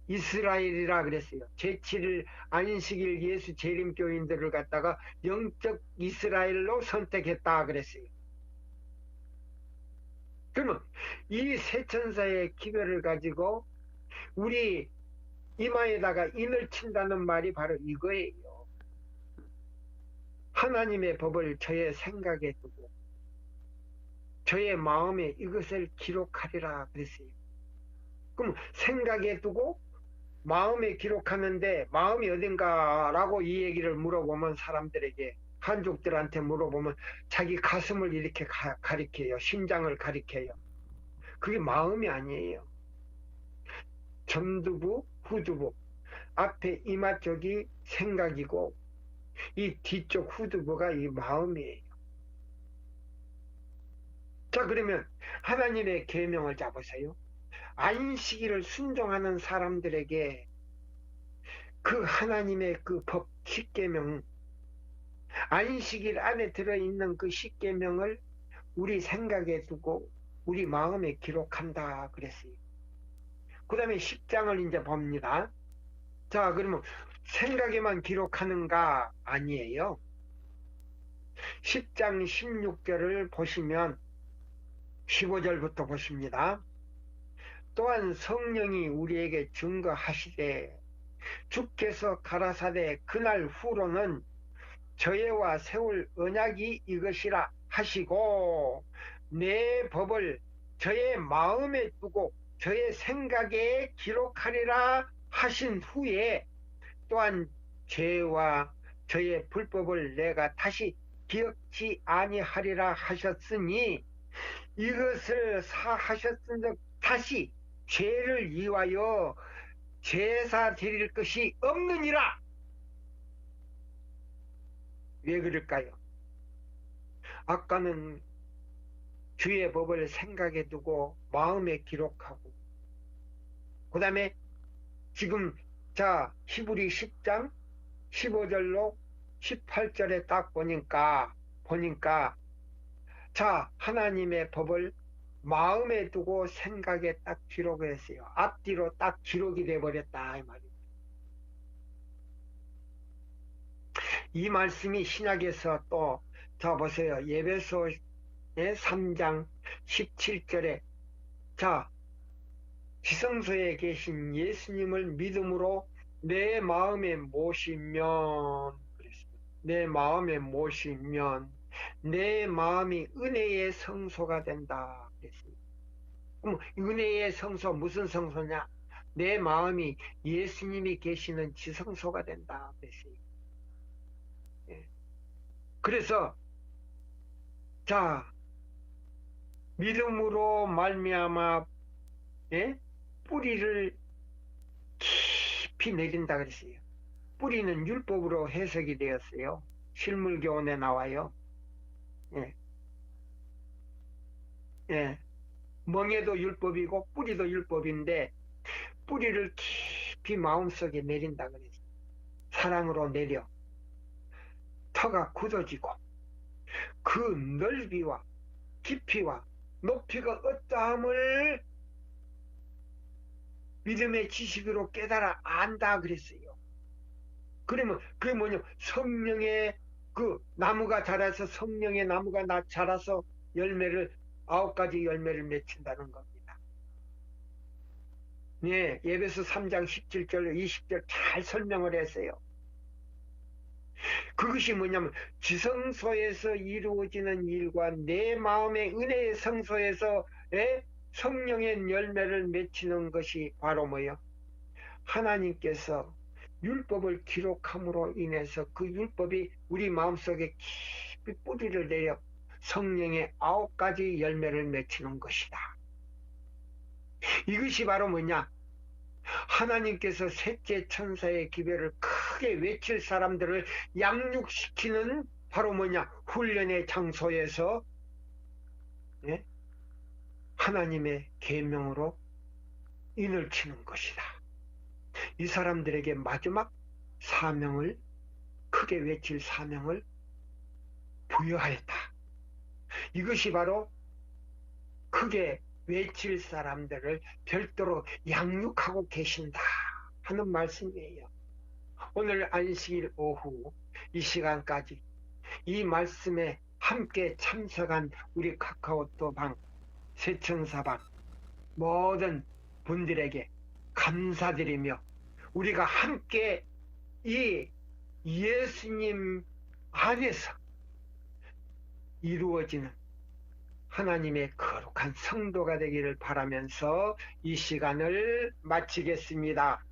Speaker 1: 이스라엘이라 그랬어요. 제7일 안식일 예수 재림교인들을 갖다가 영적 이스라엘로 선택했다 그랬어요. 그러면 이 세 천사의 기별을 가지고 우리 이마에다가 인을 친다는 말이 바로 이거예요. 하나님의 법을 저의 생각에 두고 저의 마음에 이것을 기록하리라 그랬어요. 그럼 생각에 두고 마음에 기록하는데 마음이 어딘가라고 이 얘기를 물어보면 사람들에게 한족들한테 물어보면 자기 가슴을 이렇게 가리켜요. 심장을 가리켜요. 그게 마음이 아니에요. 전두부, 후두부. 앞에 이마 쪽이 생각이고 이 뒤쪽 후두부가 이 마음이에요. 자, 그러면 하나님의 계명을 잡으세요. 안식일을 순종하는 사람들에게 그 하나님의 그 법 십계명, 안식일 안에 들어있는 그 십계명을 우리 생각에 두고 우리 마음에 기록한다 그랬어요. 그 다음에 10장을 이제 봅니다. 자, 그러면 생각에만 기록하는가? 아니에요. 10장 16절을 보시면 15절부터 보십니다. 또한 성령이 우리에게 증거하시되 주께서 가라사대 그날 후로는 저희와 세울 언약이 이것이라 하시고 내 법을 저의 마음에 두고 저의 생각에 기록하리라 하신 후에 또한 죄와 저의 불법을 내가 다시 기억지 아니하리라 하셨으니 이것을 사하셨은즉 다시 죄를 위하여 제사 드릴 것이 없느니라. 왜 그럴까요? 아까는 주의 법을 생각에 두고 마음에 기록하고 그 다음에 지금 자 히브리 10장 15절로 18절에 딱 보니까 자 하나님의 법을 마음에 두고 생각에 딱 기록을 했어요. 앞뒤로 딱 기록이 돼버렸다 이 말이에요. 이 말씀이 신약에서 또 자 보세요. 에베소의 3장 17절에 자 지성소에 계신 예수님을 믿음으로 내 마음에 모시면 내 마음에 모시면 내 마음이 은혜의 성소가 된다 그랬습니다. 그럼 은혜의 성소 무슨 성소냐? 내 마음이 예수님이 계시는 지성소가 된다 그랬어요. 그래서 자 믿음으로 말미암아 예? 뿌리를 깊이 내린다 그랬어요. 뿌리는 율법으로 해석이 되었어요. 실물교훈에 나와요. 예, 예. 멍에도 율법이고 뿌리도 율법인데 뿌리를 깊이 마음속에 내린다 그랬어요. 사랑으로 내려 터가 굳어지고 그 넓이와 깊이와 높이가 어떠함을 믿음의 지식으로 깨달아 안다 그랬어요. 그러면 그게 뭐냐? 성령의 그 나무가 자라서 성령의 나무가 자라서 열매를 9가지 열매를 맺힌다는 겁니다. 네, 에베소 3장 17절 20절 잘 설명을 했어요. 그것이 뭐냐면 지성소에서 이루어지는 일과 내 마음의 은혜의 성소에서 성령의 열매를 맺히는 것이 바로 뭐예요? 하나님께서 율법을 기록함으로 인해서 그 율법이 우리 마음속에 깊이 뿌리를 내려 성령의 9가지 열매를 맺히는 것이다. 이것이 바로 뭐냐? 하나님께서 셋째 천사의 기별을 크게 외칠 사람들을 양육시키는 바로 뭐냐? 훈련의 장소에서 하나님의 계명으로 인을 치는 것이다. 이 사람들에게 마지막 사명을 크게 외칠 사명을 부여하였다. 이것이 바로 크게 외칠 사람들을 별도로 양육하고 계신다 하는 말씀이에요. 오늘 안식일 오후 이 시간까지 이 말씀에 함께 참석한 우리 카카오톡방, 세천사방 모든 분들에게 감사드리며 우리가 함께 이 예수님 안에서 이루어지는 하나님의 거룩한 성도가 되기를 바라면서 이 시간을 마치겠습니다.